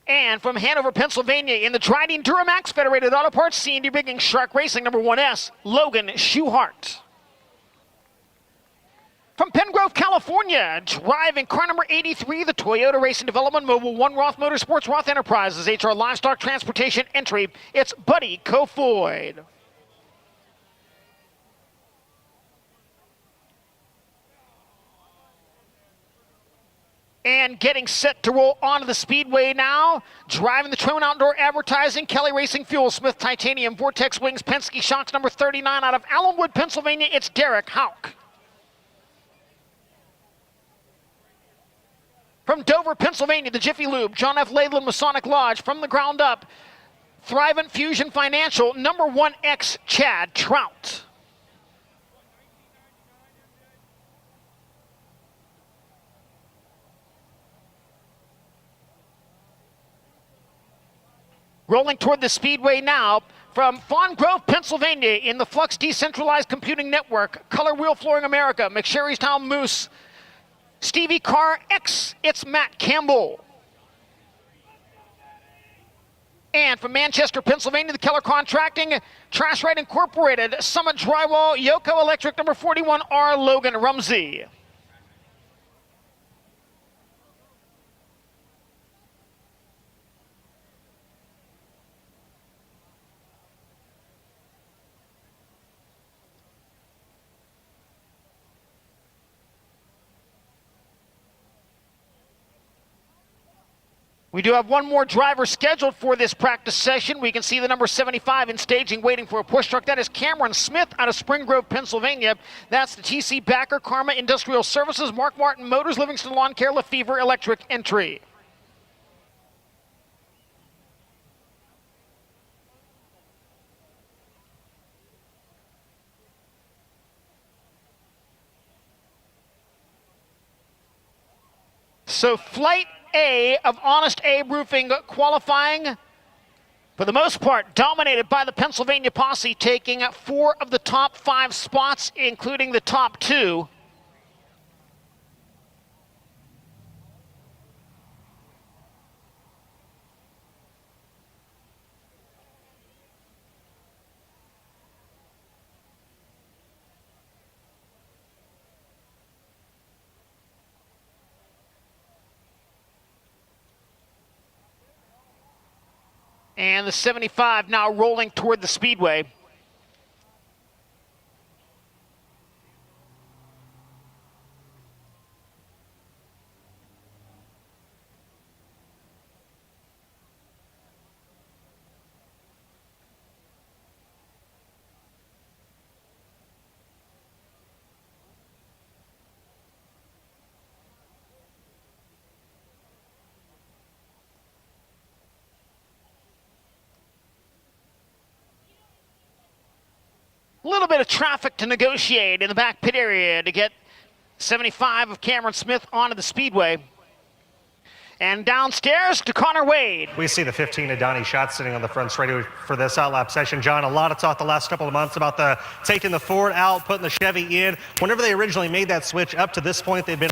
And from Hanover, Pennsylvania in the Dryden Duramax Federated Auto Parts C&D Rigging Shark Racing number 1S, Logan Schuhart. From Pengrove, California, driving car number 83, the Toyota Racing Development Mobile One Roth Motorsports Roth Enterprises HR Livestock Transportation entry, it's Buddy Kofoid. And getting set to roll onto the speedway now, driving the Truman Outdoor Advertising, Kelly Racing Fuel, Smith Titanium, Vortex Wings, Penske Shocks number 39 out of Allenwood, Pennsylvania, it's Derek Hauk. From Dover, Pennsylvania, the Jiffy Lube, John F. Laidland Masonic Lodge, from the ground up, Thrivent Fusion Financial, number 1X, Chad Trout. Rolling toward the speedway now, from Fawn Grove, Pennsylvania, in the Flux Decentralized Computing Network, Color Wheel Flooring America, McSherrystown Moose, Stevie Carr X, it's Matt Campbell. And from Manchester, Pennsylvania, the Keller Contracting, Trash Right Incorporated, Summit Drywall, Yoko Electric, number 41R, Logan Rumsey. We do have one more driver scheduled for this practice session. We can see the number 75 in staging, waiting for a push truck. That is Cameron Smith out of Spring Grove, Pennsylvania. That's the TC Backer, Karma Industrial Services, Mark Martin Motors, Livingston Lawn Care, Lefevre Electric entry. So Flight A of Honest Abe Roofing qualifying, for the most part, dominated by the Pennsylvania Posse, taking 4 of the top 5 spots, including the top 2. And the 75 now rolling toward the Speedway. A little bit of traffic to negotiate in the back pit area to get 75 of Cameron Smith onto the Speedway. And downstairs to Connor Wade. We see the 15 of Donnie Schatz sitting on the front straightaway for this outlap session. John, a lot of talk the last couple of months about taking the Ford out, putting the Chevy in. Whenever they originally made that switch up to this point, they've been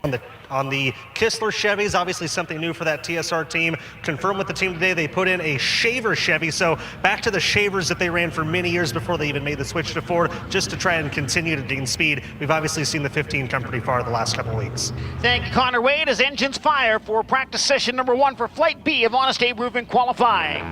on the Kistler Chevys, obviously something new for that TSR team. Confirmed with the team today, they put in a Shaver Chevy, so back to the Shavers that they ran for many years before they even made the switch to Ford, just to try and continue to gain speed. We've obviously seen the 15 come pretty far the last couple of weeks. Thank you, Connor Wade, as engines fire for practice session number 1 for Flight B of Honest Abe Roofing qualifying.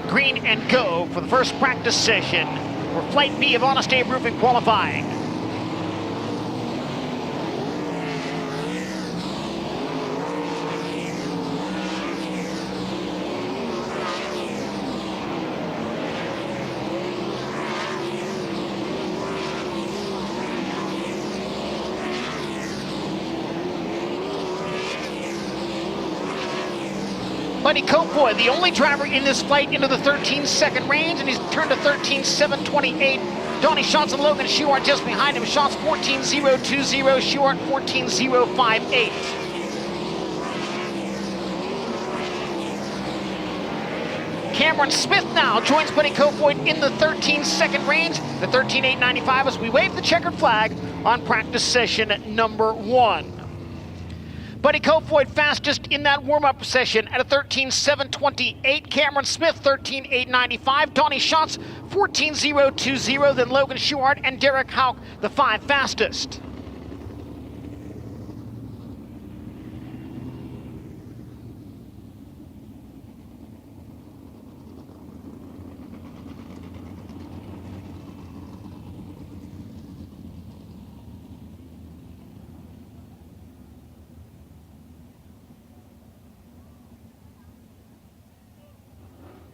Green and go for the first practice session for Flight B of Honest Abe Roofing qualifying. Buddy Kofoy, the only driver in this flight into the 13-second range, and he's turned to 13.728. Donnie Schatz and Logan Schuart just behind him. Schatz 14.020, Schuart 14.058. Cameron Smith now joins Buddy Kofoy in the 13-second range, the 13.895, as we wave the checkered flag on practice session number 1. Buddy Kofoy fastest in that warm-up session at a 13.728. Cameron Smith 13.895. Donnie Schatz 14.020. Then Logan Schuart and Derek Hauk, the 5 fastest.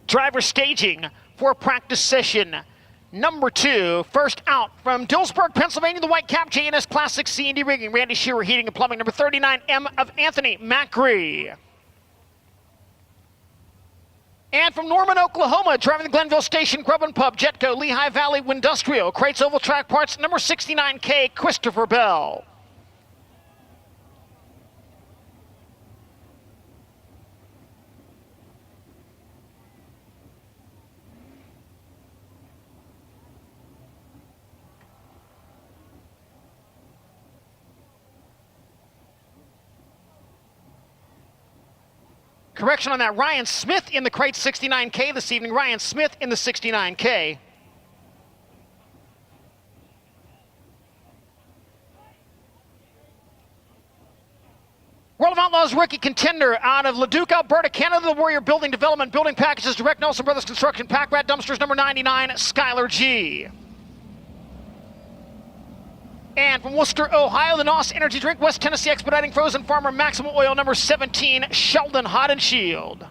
Driver staging for practice session number 2. First out from Dillsburg, Pennsylvania, the white cap J&S Classic C&D rigging. Randy Shearer heating and plumbing. Number 39, M of Anthony Macri. And from Norman, Oklahoma, driving the Glenville Station Grub and Pub, Jetco, Lehigh Valley Windustrial, Crates Oval Track Parts, number 69K, Christopher Bell. Correction on that, Ryan Smith in the crate 69K this evening. Ryan Smith in the 69K. World of Outlaws rookie contender out of Leduc, Alberta, Canada, the Warrior Building Development, Building Packages, Direct Nelson Brothers Construction, Pack Rat Dumpsters, number 99, Skylar G. And from Worcester, Ohio, the NOS Energy Drink, West Tennessee Expediting Frozen Farmer, Maximum Oil, number 17, Sheldon Hot and Shield.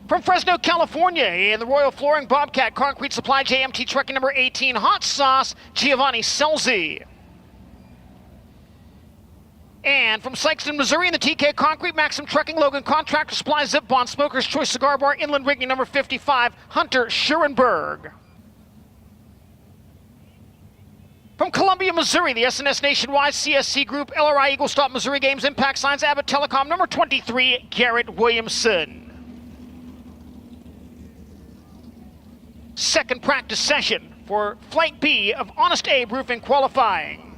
From Fresno, California, in the Royal Flooring, Bobcat Concrete Supply, JMT Trucking, number 18, Hot Sauce, Giovanni Selzy. And from Sikeston, Missouri, in the TK Concrete, Maxim Trucking, Logan Contractor Supply, Zip Bond, Smoker's Choice Cigar Bar, Inland Rigging, number 55, Hunter Schurenberg. From Columbia, Missouri, the SNS Nationwide, CSC Group, LRI Eagle Stop, Missouri Games, Impact Signs, Abbott Telecom, number 23, Garrett Williamson. Second practice session for Flight B of Honest Abe Roofing qualifying.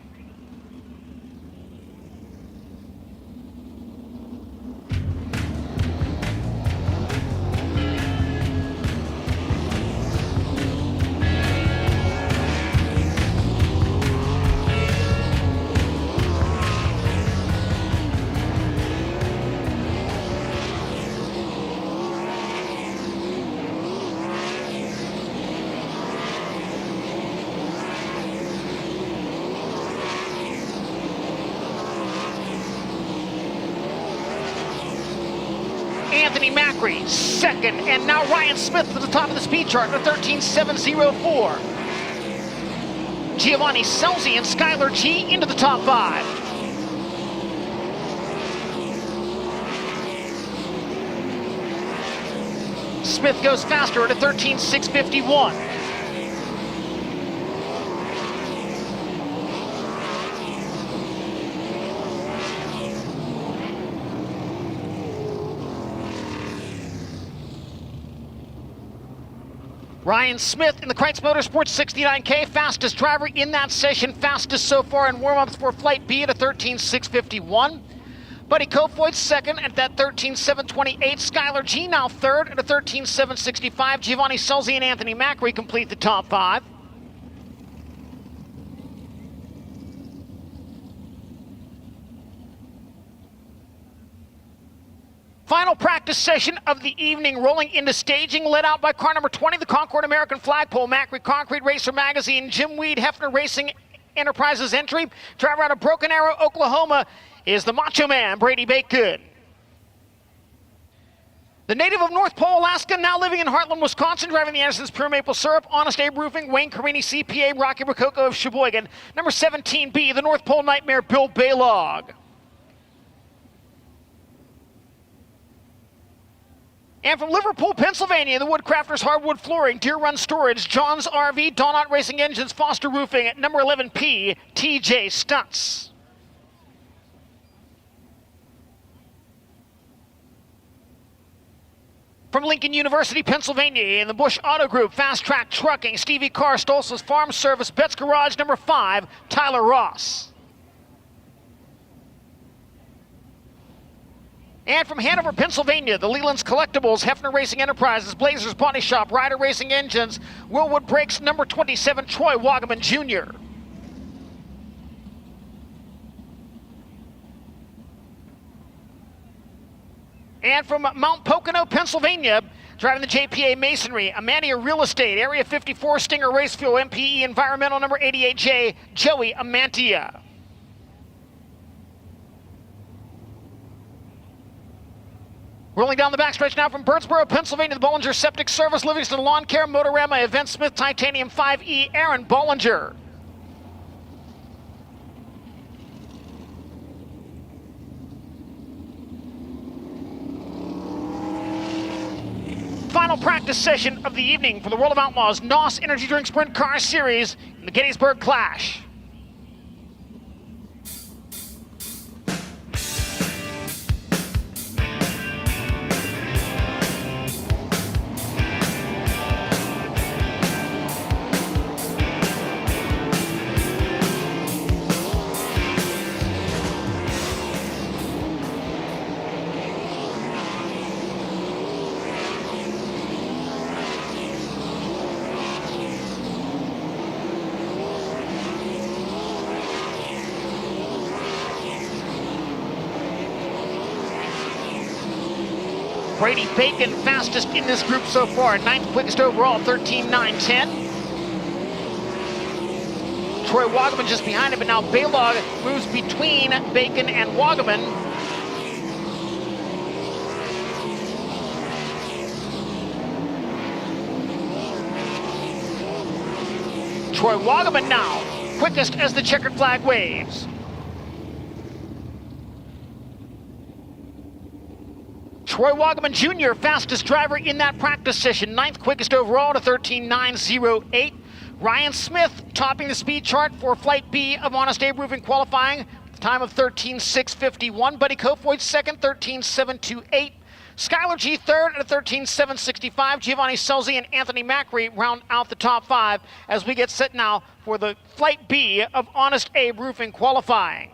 Anthony Macri, second, and now Ryan Smith to the top of the speed chart at 13.704. Giovanni Selzy and Skylar G into the top 5. Smith goes faster at a 13.651. Ryan Smith in the Kreitz Motorsports 69K, fastest driver in that session, fastest so far in warm-ups for Flight B at a 13.651. Buddy Kofoid second at that 13.728. Skylar G now third at a 13.765. Giovanni Selzy and Anthony Macri complete the top 5. Final practice session of the evening, rolling into staging, led out by car number 20, the Concord American Flagpole, Macri Concrete Racer Magazine, Jim Weed, Hefner Racing Enterprises entry. Driver out of Broken Arrow, Oklahoma, is the Macho Man, Brady Bakegood. The native of North Pole, Alaska, now living in Heartland, Wisconsin, driving the Anderson's Pure Maple Syrup, Honest Abe Roofing, Wayne Carini, CPA, Rocky Rococo of Sheboygan. Number 17B, the North Pole Nightmare, Bill Baylog. And from Liverpool, Pennsylvania, the Woodcrafters Hardwood Flooring, Deer Run Storage, John's RV, Donut Racing Engines, Foster Roofing, at number 11P, TJ Stutz. From Lincoln University, Pennsylvania, in the Bush Auto Group, Fast Track Trucking, Stevie Carr, Stolz's Farm Service, Betts Garage, number 5, Tyler Ross. And from Hanover, Pennsylvania, the Leland's Collectibles, Hefner Racing Enterprises, Blazers Body Shop, Ryder Racing Engines, Willwood Brakes, number 27, Troy Wagaman Jr. And from Mount Pocono, Pennsylvania, driving the JPA Masonry, Amantia Real Estate, Area 54, Stinger Race Fuel, MPE Environmental, number 88J, Joey Amantia. Rolling down the backstretch now from Birdsboro, Pennsylvania, the Bollinger Septic Service, Livingston Lawn Care, Motorama, Event Smith, Titanium 5E, Aaron Bollinger. Final practice session of the evening for the World of Outlaws NOS Energy Drink Sprint Car Series in the Gettysburg Clash. Brady Bacon fastest in this group so far, 9th quickest overall, 13.910. Troy Wagaman just behind him, but now Baylog moves between Bacon and Wagaman. Troy Wagaman now, quickest as the checkered flag waves. Troy Wagaman Jr., fastest driver in that practice session, 9th quickest overall to 13.908. Ryan Smith topping the speed chart for Flight B of Honest Abe Roofing qualifying, with a time of 13.651. Buddy Kofoid second, 13.728. Skylar G third at a 13.765. Giovanni Selzy and Anthony Macri round out the top 5 as we get set now for the Flight B of Honest Abe Roofing qualifying.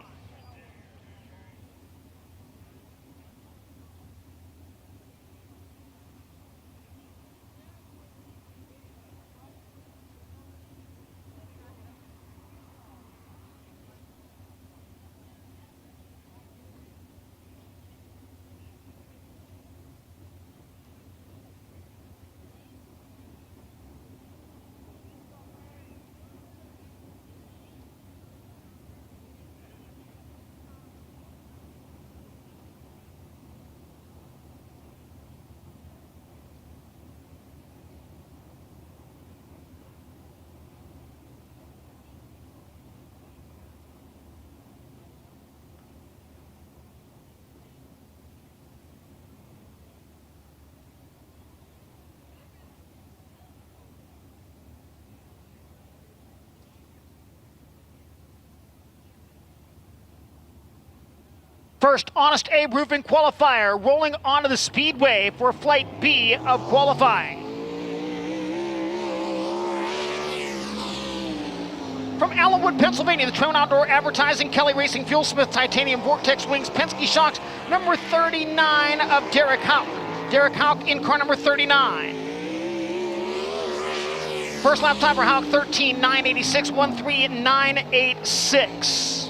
First Honest Abe Roofing qualifier rolling onto the speedway for Flight B of qualifying. From Allenwood, Pennsylvania, the Tron Outdoor Advertising, Kelly Racing, Fuel Smith, Titanium Vortex Wings, Penske Shocks, number 39 of Derek Houck. Derek Houck in car number 39. First lap time for Houck, 13.986, 13.986.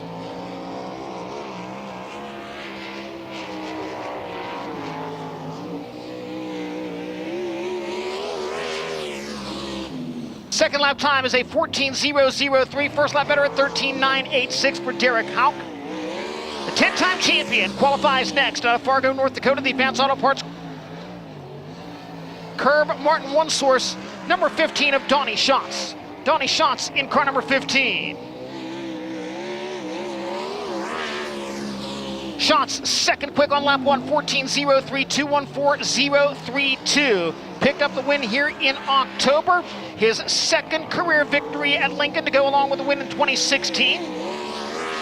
Second lap time is a 14.003. First lap better at 13.986 for Derek Houck. The 10-time champion qualifies next out of Fargo, North Dakota, the Advanced Auto Parts Curb Martin One Source, number 15 of Donnie Schatz. Donnie Schatz in car number 15. Schatz second quick on lap 1, 14.032, 14032. Picked up the win here in October. His second career victory at Lincoln to go along with the win in 2016.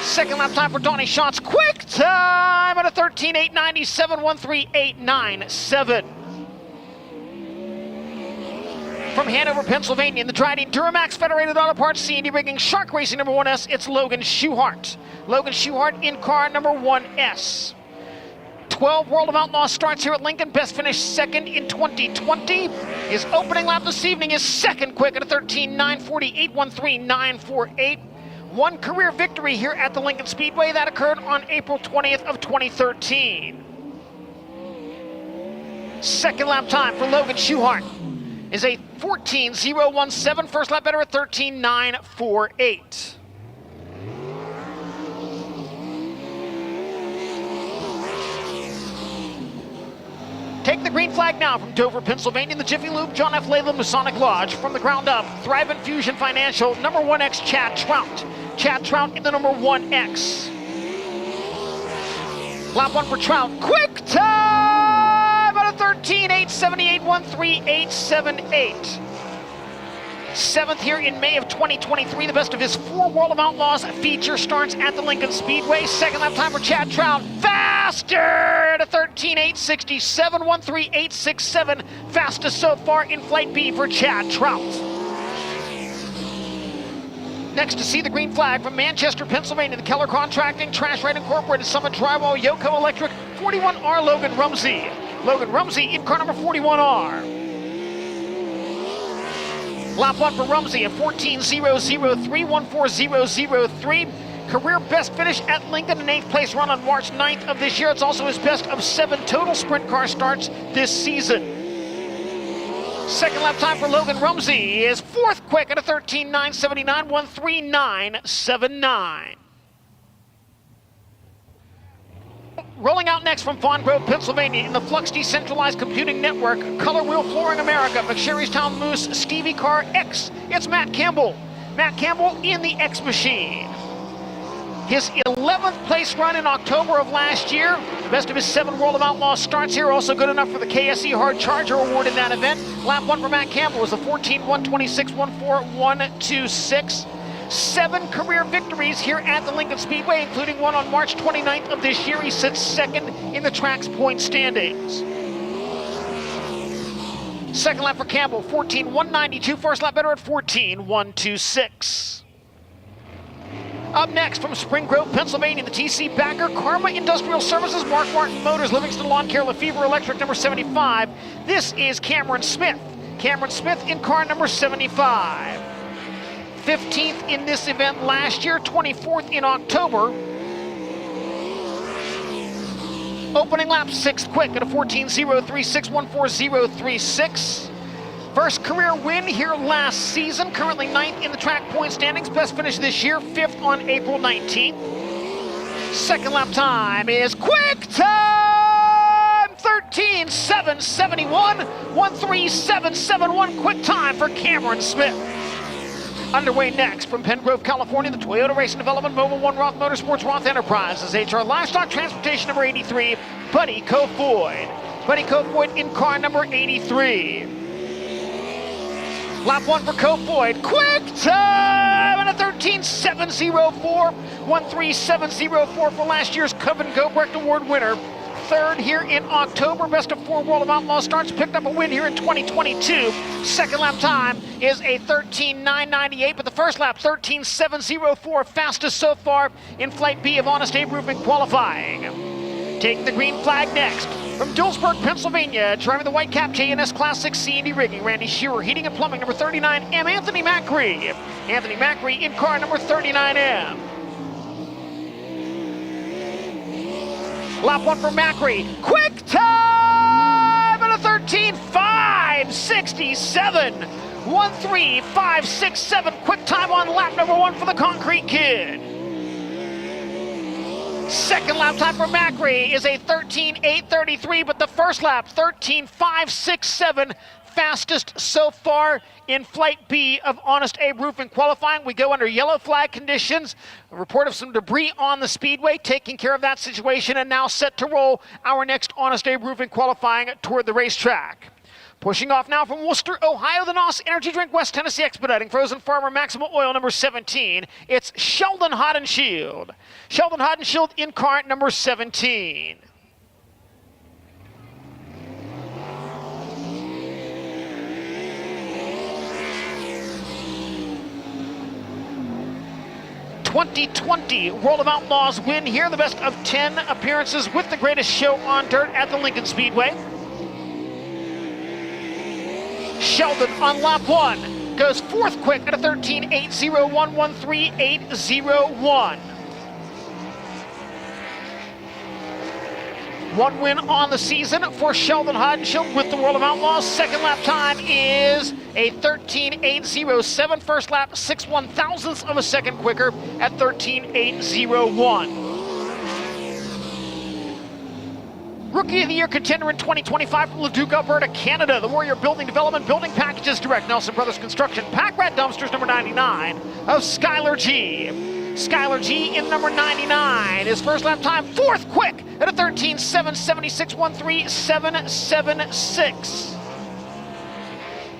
Second lap time for Donnie Schatz. Quick time at a 13.897, 13897. From Hanover, Pennsylvania, in the Dryden Duramax Federated Auto Parts C&D Rigging Shark Racing number 1S, it's Logan Schuchart. Logan Schuchart in car number 1S. 12 World of Outlaws starts here at Lincoln. Best finished second in 2020. His opening lap this evening is second quick at a 13.948, 13948. One career victory here at the Lincoln Speedway. That occurred on April 20th of 2013. Second lap time for Logan Schuchart is a 14.017. First lap better at 13.948. Take the green flag now from Dover, Pennsylvania, the Jiffy Lube, John F. Layla, Masonic Lodge. From the ground up, Thrive Infusion Financial, number 1X, Chad Trout. Chad Trout in the number 1X. Lap 1 for Trout. Quick time at a 13.878, 13878. Seventh here in May of 2023. The best of his 4 World of Outlaws feature starts at the Lincoln Speedway. Second lap time for Chad Trout. Faster at a 13.867, 13867. Fastest so far in Flight B for Chad Trout. Next to see the green flag from Manchester, Pennsylvania, the Keller Contracting, Trash Right Incorporated, Summit Drywall, Yoko Electric, 41R Logan Rumsey. Logan Rumsey in car number 41R. Lap 1 for Rumsey, a 14.003, 14003. career best finish at Lincoln, an 8th place run on March 9th of this year. It's also his best of 7 total sprint car starts this season. Second lap time for Logan Rumsey is 4th quick at a 13.979, 1:39.79. Rolling out next from Fawn Grove, Pennsylvania, in the Flux Decentralized Computing Network, Color Wheel Flooring America, McSherrystown Moose, Stevie Car X. It's Matt Campbell. Matt Campbell in the X Machine. His 11th place run in October of last year. The best of his 7 World of Outlaws starts here. Also good enough for the KSE Hard Charger Award in that event. Lap 1 for Matt Campbell was a 14.126.14.126. 7 career victories here at the Lincoln Speedway, including one on March 29th of this year. He sits 2nd in the track's point standings. Second lap for Campbell, 14.192. First lap better at 14.126. Up next from Spring Grove, Pennsylvania, the TC backer, Karma Industrial Services, Mark Martin Motors, Livingston Lawn Care, Lefevre Electric, number 75. This is Cameron Smith. Cameron Smith in car number 75. 15th in this event last year, 24th in October. Opening lap, 6th quick at a 14.036, 1:40.36. First career win here last season, currently 9th in the track point standings. Best finish this year, 5th on April 19th. Second lap time is quick time, 13.771, 1:37.71, quick time for Cameron Smith. Underway next from Penn Grove, California, the Toyota Racing Development Mobile One Roth Motorsports Roth Enterprises, HR Livestock Transportation number 83, Buddy Kofoid. Buddy Kofoid in car number 83. Lap 1 for Kofoid, quick time at a 13.704, 1:37.04 for last year's Coven Gobrecht Award winner. 3rd here in October, best of 4 World of Outlaws starts, picked up a win here in 2022. Second lap time is a 13.998, but the first lap, 13.704, fastest so far in Flight B of Honest Abe Roofing qualifying. Taking the green flag next. From Dillsburg, Pennsylvania, driving the white cap J&S Class 6 C&D rigging, Randy Shearer, heating and plumbing, number 39M, Anthony Macri. Anthony Macri in car number 39M. Lap 1 for Macri, quick time at a 13.567, 1:35.67, quick time on lap number 1 for the Concrete Kid. Second lap time for Macri is a 13.833, but the first lap, 13.567, fastest so far in Flight B of Honest Abe Roofing qualifying. We go under yellow flag conditions. A report of some debris on the speedway, taking care of that situation, and now set to roll our next Honest Abe Roofing qualifying toward the racetrack. Pushing off now from Worcester, Ohio, the NOS Energy Drink West Tennessee Expediting, Frozen Farmer Maximum Oil number 17. It's Sheldon Hodenshield. Sheldon Hodenshield in car number 17. '20 World of Outlaws win here, the best of 10 appearances with the greatest show on dirt at the Lincoln Speedway. Sheldon on lap 1 goes 4th quick at a 13.801, 1:38.01. 1 win on the season for Sheldon Hodenshield with the World of Outlaws. Second lap time is a 13.807. First lap, 6/1,000ths of a second quicker at 13.801. Rookie of the Year contender in 2025 from Leduc, Alberta, Canada. The Warrior Building Development Building Packages Direct, Nelson Brothers Construction, Pack Rat Dumpsters number 99 of Skylar G. Skylar G in number 99. His first lap time, 4th quick at a 13.776, 1:37.76.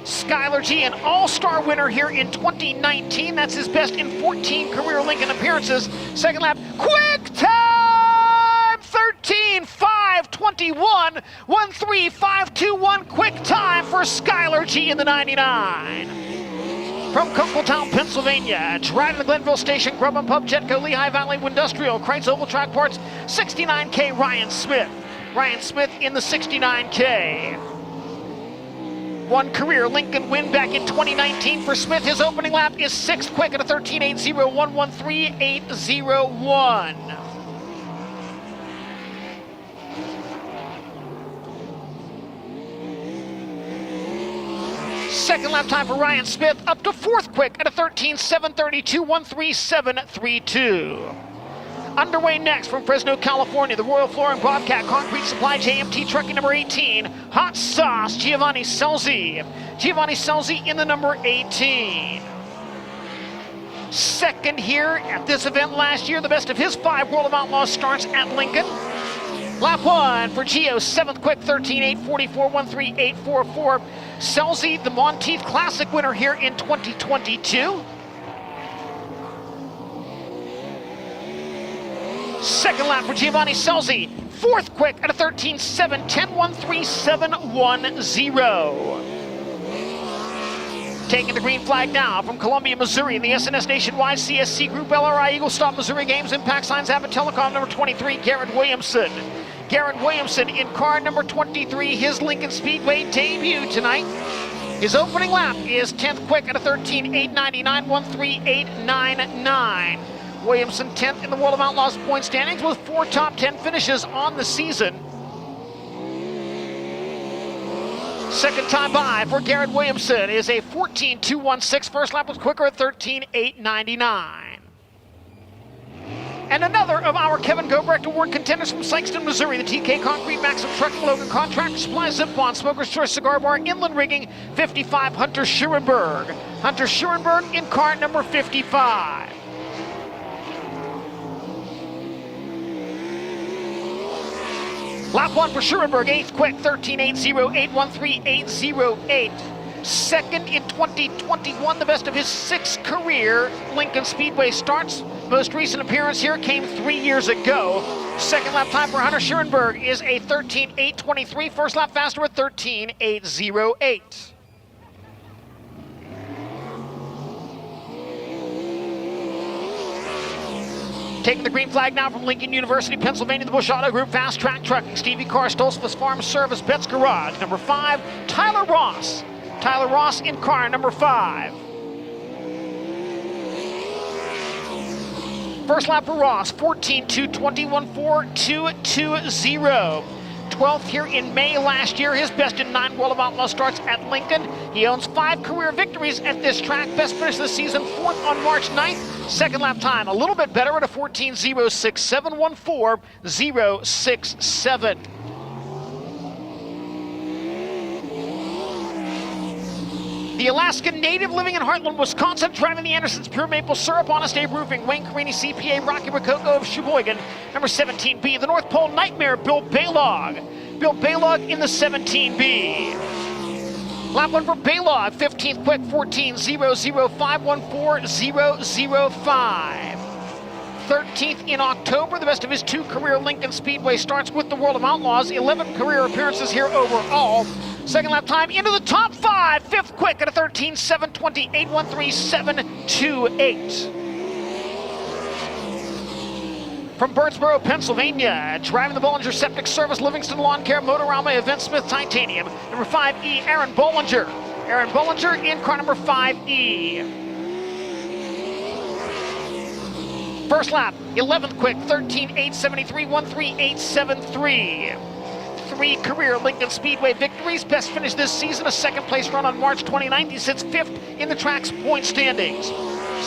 Skylar G, an all-star winner here in 2019. That's his best in 14 career Lincoln appearances. Second lap, quick time, 13.521, 1:35.21, quick time for Skylar G in the 99. From Coqueltown, Pennsylvania, driving the Glenville Station, Grub and Pub, Jetco, Lehigh Valley Industrial, Kreitz Oval Track Parts, 69K Ryan Smith. Ryan Smith in the 69K. One career Lincoln win back in 2019 for Smith. His opening lap is 6th quick at a 13.80113.801. Second lap time for Ryan Smith up to 4th quick at a 13.732.137.32. Underway next from Fresno, California, the Royal Flooring Bobcat Concrete Supply JMT Trucking number 18, Hot Sauce, Giovanni Selzy. Giovanni Selzy in the number 18. Second here at this event last year, the best of his 5 World of Outlaws starts at Lincoln. Lap 1 for Gio, 7th quick, 13.844.13844. Selzy, the Monteith Classic winner here in 2022. Second lap for Giovanni Selzy, 4th quick at a 13.710.137.10. Taking the green flag now from Columbia, Missouri in the SNS Nationwide CSC Group LRI Eagle Stop Missouri Games Impact Signs Abbott Telecom number 23, Garrett Williamson. Garrett Williamson in car number 23, his Lincoln Speedway debut tonight. His opening lap is 10th quick at a 13.899.138.99. Williamson 10th in the World of Outlaws point standings with 4 top 10 finishes on the season. Second time by for Garrett Williamson is a 14.216. First lap was quicker at 13.899. And another of our Kevin Gobrecht Award contenders from Sikeston, Missouri, the TK Concrete Maxim Trucking Logan Contractor Supply Zip-On Smoker's Choice Cigar Bar Inland Rigging 55, Hunter Schurenberg. Hunter Schurenberg in car number 55. Lap 1 for Schurenberg, 8th quick, 13.808.138.08. Second in 2021, the best of his 6 career Lincoln Speedway starts. Most recent appearance here came 3 years ago. Second lap time for Hunter Schurenberg is a 13.823. First lap faster at 13.808. Taking the green flag now from Lincoln University, Pennsylvania, the Bush Auto Group, Fast Track Trucking, Stevie Carr, Stolzfus Farm Service, Betts Garage. Number 5, Tyler Ross. Tyler Ross in car number 5. First lap for Ross, 14.221.4.220. 12th here in May last year. His best in 9 World of Outlaws starts at Lincoln. He owns 5 career victories at this track. Best finish of the season, 4th on March 9th. Second lap time, a little bit better at a 14.067.14.067. The Alaskan native living in Heartland, Wisconsin, driving the Andersons Pure Maple Syrup, Honest Abe Roofing, Wayne Carini CPA, Rocky Rococo of Sheboygan, number 17B, the North Pole Nightmare, Bill Baylog. Bill Baylog in the 17B. Lap 1 for Baylog, 15th quick, 14.005.14.005. 13th in October, the best of his 2 career Lincoln Speedway starts with the World of Outlaws, 11 career appearances here overall. Second lap time into the top 5, 5th quick at a 13.728.137.28. From Birdsboro, Pennsylvania, driving the Bollinger Septic Service, Livingston Lawn Care, Motorama, Event Smith Titanium, number 5E, Aaron Bollinger. Aaron Bollinger in car number 5E. First lap, 11th quick, 13.873.138.73. 3 career Lincoln Speedway victories. Best finish this season, a 2nd place run on March 29th. He sits 5th in the track's point standings.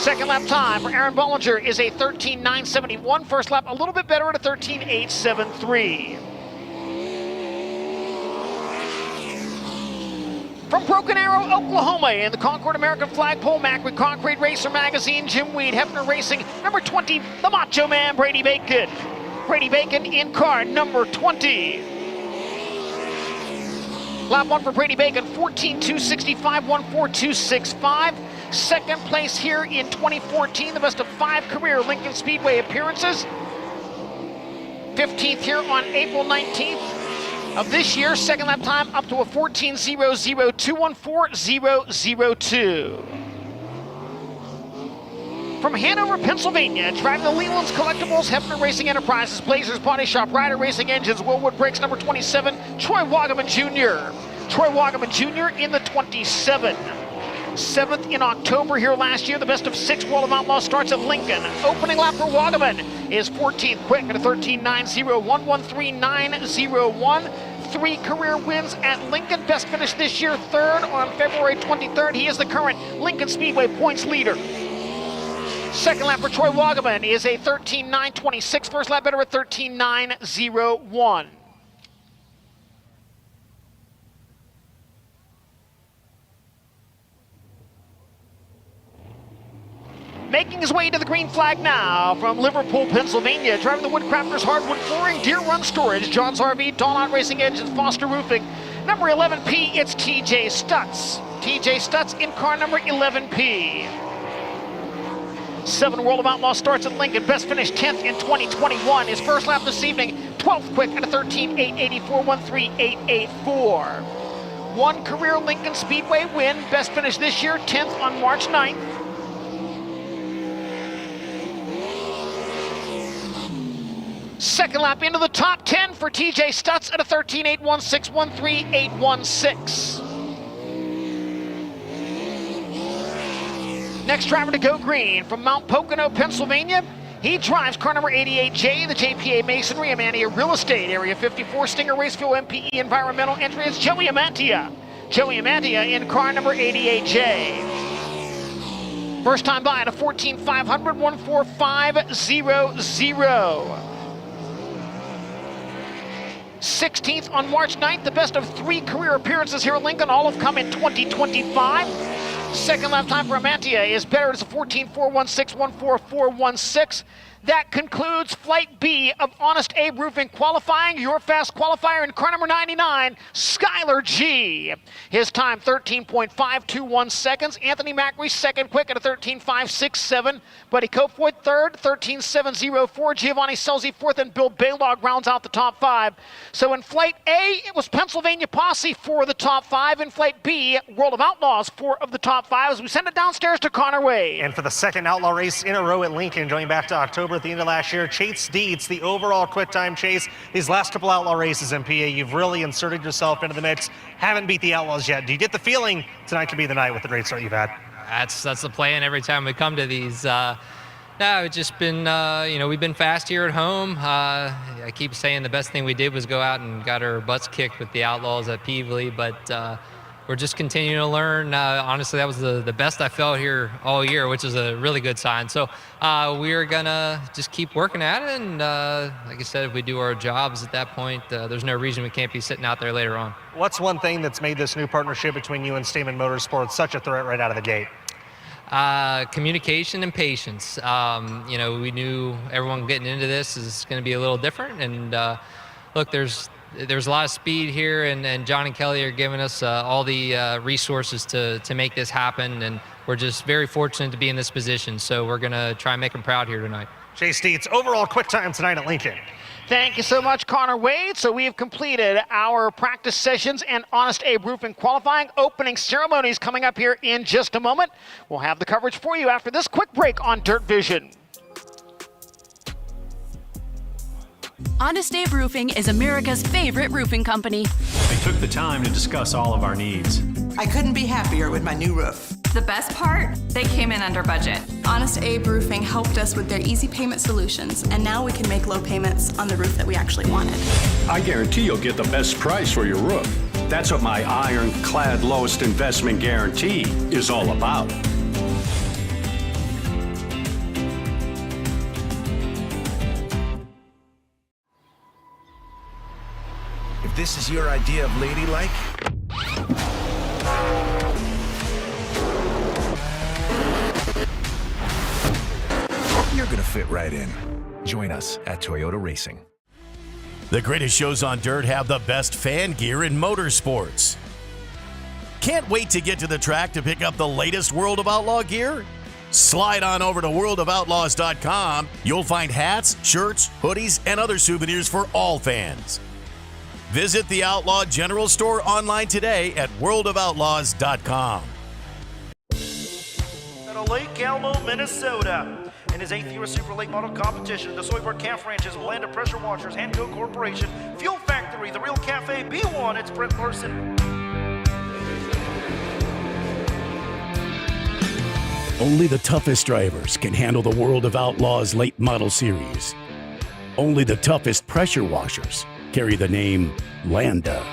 Second lap time for Aaron Bollinger is a 13.971. First lap a little bit better at a 13.873. From Broken Arrow, Oklahoma, in the Concord American Flagpole Macri Concrete Racer Magazine, Jim Weed, Hefner Racing, number 20, the Macho Man, Brady Bacon. Brady Bacon in car number 20. Lap 1 for Brady Bacon, 14.265.14265. Second place here in 2014, the best of 5 career Lincoln Speedway appearances. 15th here on April 19th of this year. Second lap time up to a 14.00214.002. From Hanover, Pennsylvania, driving the Leland's Collectibles, Hefner Racing Enterprises, Blazers Body Shop, Ryder Racing Engines, Willwood Brakes, number 27, Troy Wagaman Jr. Troy Wagaman Jr. in the 27. 7th in October here last year. The best of 6 World of Outlaws starts at Lincoln. Opening lap for Wagaman is 14th quick at a 13.90, 113.901. 3 career wins at Lincoln. Best finish this year, 3rd on February 23rd. He is the current Lincoln Speedway points leader. Second lap for Troy Wagaman is a 13.926. First lap better at 13.901. Making his way to the green flag now from Liverpool, Pennsylvania. Driving the Woodcrafters Hardwood Flooring, Deer Run Storage, John's RV, Dawn Racing Engines, Foster Roofing. Number 11P, it's TJ Stutz. TJ Stutz in car number 11P. 7 World of Outlaws starts at Lincoln. Best finish 10th in 2021. His first lap this evening, 12th quick at a 13.884, 13884. 1 career Lincoln Speedway win. Best finish this year, 10th on March 9th. Second lap into the top 10 for TJ Stutz at a 13.816, 13816. Next driver to go green from Mount Pocono, Pennsylvania. He drives car number 88J, the JPA Masonry, Amantia Real Estate, Area 54, Stinger Race Fuel, MPE Environmental Entry. It's Joey Amantia. Joey Amantia in car number 88J. First time by at a 14.500, 14500. 16th on March 9th, the best of 3 career appearances here at Lincoln. All have come in 2025. Second lap time for Amantia is better. It's a 14.416, 14416. That concludes Flight B of Honest Abe Roofing qualifying. Your fast qualifier in car number 99, Skylar G. His time, 13.521 seconds. Anthony Macri, second quick at a 13.567. Buddy Copewood, third, 13.704. Giovanni Selzy, fourth, and Bill Baylog rounds out the top 5. So in Flight A, it was Pennsylvania Posse for the top 5. In Flight B, World of Outlaws 4 of the top 5. As we send it downstairs to Connor Wade. And for the second Outlaw race in a row at Lincoln, going back to October at the end of last year, Chase Dietz, the overall quick time chase. These last couple Outlaw races in PA, you've really inserted yourself into the mix. Haven't beat the Outlaws yet. Do you get the feeling tonight could be the night with the great start you've had? That's the plan every time we come to these. No, it's just been, we've been fast here at home. I keep saying the best thing we did was go out and got our butts kicked with the Outlaws at Peevely, but we're just continuing to learn. Honestly, that was the best I felt here all year, which is a really good sign. So we're gonna just keep working at it, and like I said, if we do our jobs at that point, there's no reason we can't be sitting out there later on. What's one thing that's made this new partnership between you and Stamen Motorsports such a threat right out of the gate? Communication and patience. We knew everyone getting into this is going to be a little different, and look, there's a lot of speed here, and John and Kelly are giving us all the resources to make this happen, and we're just very fortunate to be in this position, so we're going to try and make them proud here tonight. Chase Dietz, overall quick time tonight at Lincoln. Thank you so much, Connor Wade. So we have completed our practice sessions and Honest Abe Roofing qualifying. Opening ceremonies coming up here in just a moment. We'll have the coverage for you after this quick break on DIRTVision. Honest Abe Roofing is America's favorite roofing company. They took the time to discuss all of our needs. I couldn't be happier with my new roof. The best part? They came in under budget. Honest Abe Roofing helped us with their easy payment solutions, and now we can make low payments on the roof that we actually wanted. I guarantee you'll get the best price for your roof. That's what my ironclad lowest investment guarantee is all about. If this is your idea of ladylike, you're gonna fit right in. Join us at Toyota Racing. The greatest shows on dirt have the best fan gear in motorsports. Can't wait to get to the track to pick up the latest World of Outlaw gear? Slide on over to worldofoutlaws.com. You'll find hats, shirts, hoodies, and other souvenirs for all fans. Visit the Outlaw General Store online today at worldofoutlaws.com. At Lake Alamo, Minnesota. In his 8th U.S. Super Lake Model Competition, the Soyberg Calf Ranches, Blanda Pressure Washers, Handco Corporation, Fuel Factory, The Real Cafe, B1, it's Brent Larson. Only the toughest drivers can handle the World of Outlaws late model series. Only the toughest pressure washers carry the name Landa.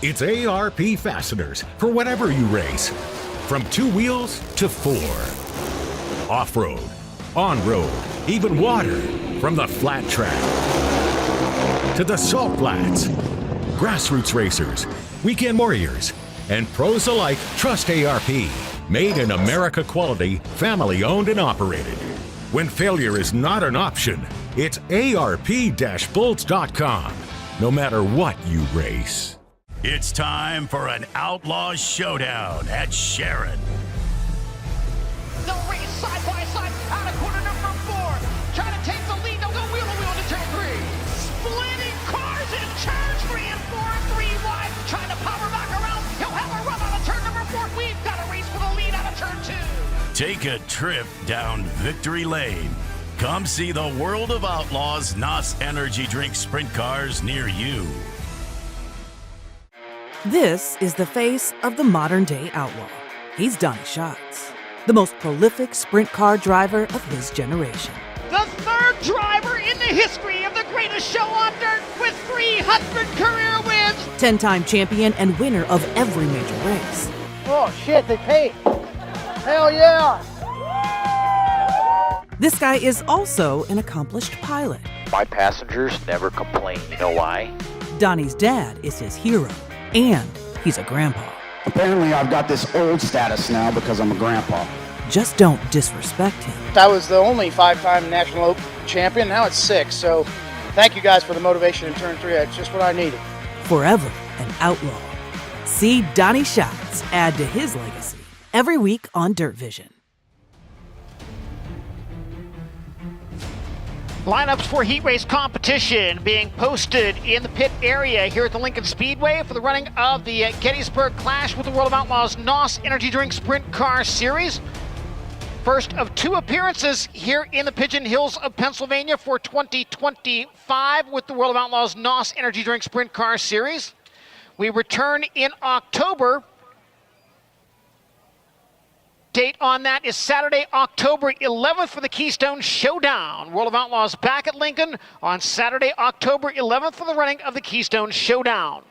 It's ARP fasteners for whatever you race. From 2 wheels to 4. Off-road, on-road, even water. From the flat track to the salt flats. Grassroots racers, weekend warriors, and pros alike trust ARP. Made in America quality, family owned and operated. When failure is not an option, it's ARP-bolts.com. No matter what you race. It's time for an Outlaws showdown at Sharon. They'll race side by side out of corner number 4. Trying to take the lead. They'll go wheel to wheel to turn 3. Splitting cars in turn 3 and 4 and 3 wide. Trying to power back around. He'll have a run out of turn number 4. We've got a race for the lead out of turn 2. Take a trip down Victory Lane. Come see the World of Outlaws NOS Energy Drink Sprint Cars near you. This is the face of the modern-day outlaw. He's Donnie Schatz, the most prolific sprint car driver of his generation. The third driver in the history of the greatest show on dirt with 300 career wins. 10-time champion and winner of every major race. Oh, shit, they paid. Hell yeah! This guy is also an accomplished pilot. My passengers never complain. You know why? Donnie's dad is his hero. And he's a grandpa. Apparently I've got this old status now because I'm a grandpa. Just don't disrespect him. I was the only 5-time national champion, now it's 6, so thank you guys for the motivation in turn 3, it's just what I needed. Forever an outlaw. See Donnie Schatz add to his legacy every week on DIRTVision. Lineups for heat race competition being posted in the pit area here at the Lincoln Speedway for the running of the Gettysburg Clash with the World of Outlaws NOS Energy Drink Sprint Car Series. First of 2 appearances here in the Pigeon Hills of Pennsylvania for 2025 with the World of Outlaws NOS Energy Drink Sprint Car Series. We return in October. Date on that is Saturday, October 11th for the Keystone Showdown. World of Outlaws back at Lincoln on Saturday, October 11th for the running of the Keystone Showdown.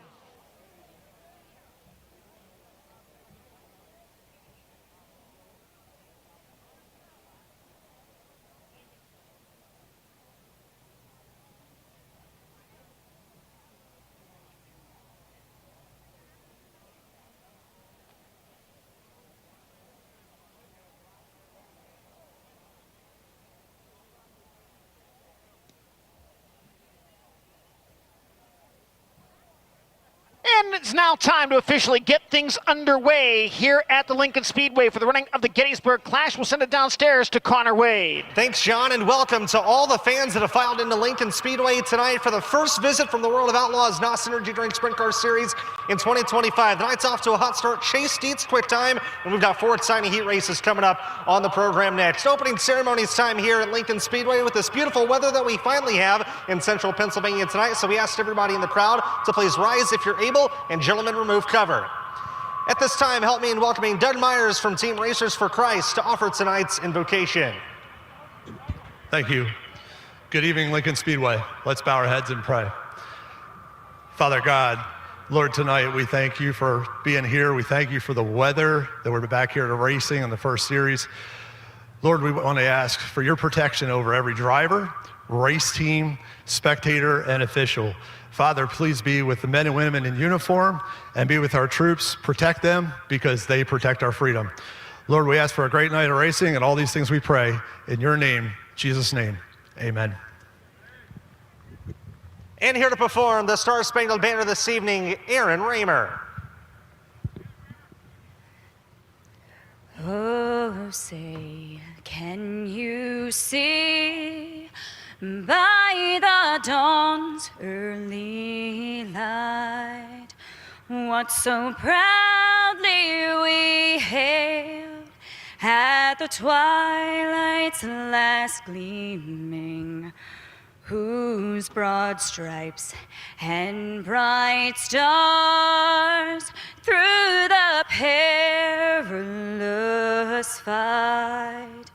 And it's now time to officially get things underway here at the Lincoln Speedway for the running of the Gettysburg Clash. We'll send it downstairs to Connor Wade. Thanks, John, and welcome to all the fans that have filed into Lincoln Speedway tonight for the first visit from the World of Outlaws NOS Energy Drink Sprint Car Series in 2025. The night's off to a hot start. Chase Dietz quick time, and we've got 4 exciting heat races coming up on the program next. Opening ceremonies time here at Lincoln Speedway with this beautiful weather that we finally have in central Pennsylvania tonight. So we asked everybody in the crowd to please rise if you're able, and gentlemen, remove cover. At this time, help me in welcoming Doug Myers from Team Racers for Christ to offer tonight's invocation. Thank you. Good evening, Lincoln Speedway. Let's bow our heads and pray. Father God, Lord, tonight we thank you for being here. We thank you for the weather that we're back here to racing in the first series. Lord, we want to ask for your protection over every driver, race team, spectator, and official. Father, please be with the men and women in uniform and be with our troops. Protect them because they protect our freedom. Lord, we ask for a great night of racing, and all these things we pray in your name, Jesus' name, amen. And here to perform the Star-Spangled Banner this evening, Aaron Raymer. Oh, say, can you see by the dawn's early light what so proudly we hailed at the twilight's last gleaming, whose broad stripes and bright stars through the perilous fight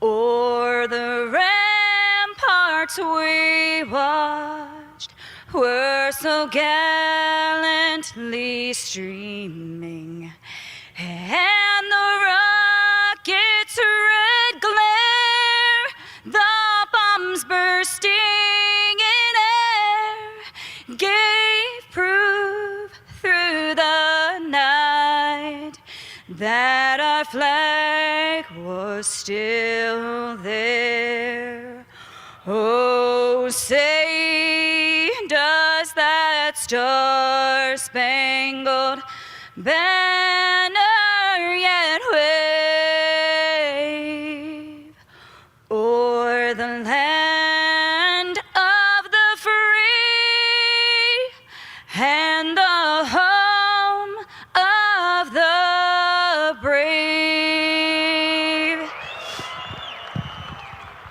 o'er the ramparts we watched were so gallantly streaming, and the rocket's red glare, the bombs bursting in air, gave proof through the night that our flag was still there. Oh, say, does that star-spangled banner yet wave o'er the land of the free and the home of the brave?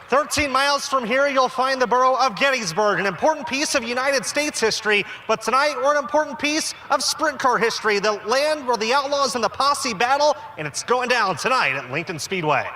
13 miles from here, you'll find the borough of Gettysburg, an important piece of United States history. But tonight, we're an important piece of sprint car history, the land where the Outlaws and the Posse battle, and it's going down tonight at Lincoln Speedway.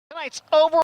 Tonight's over.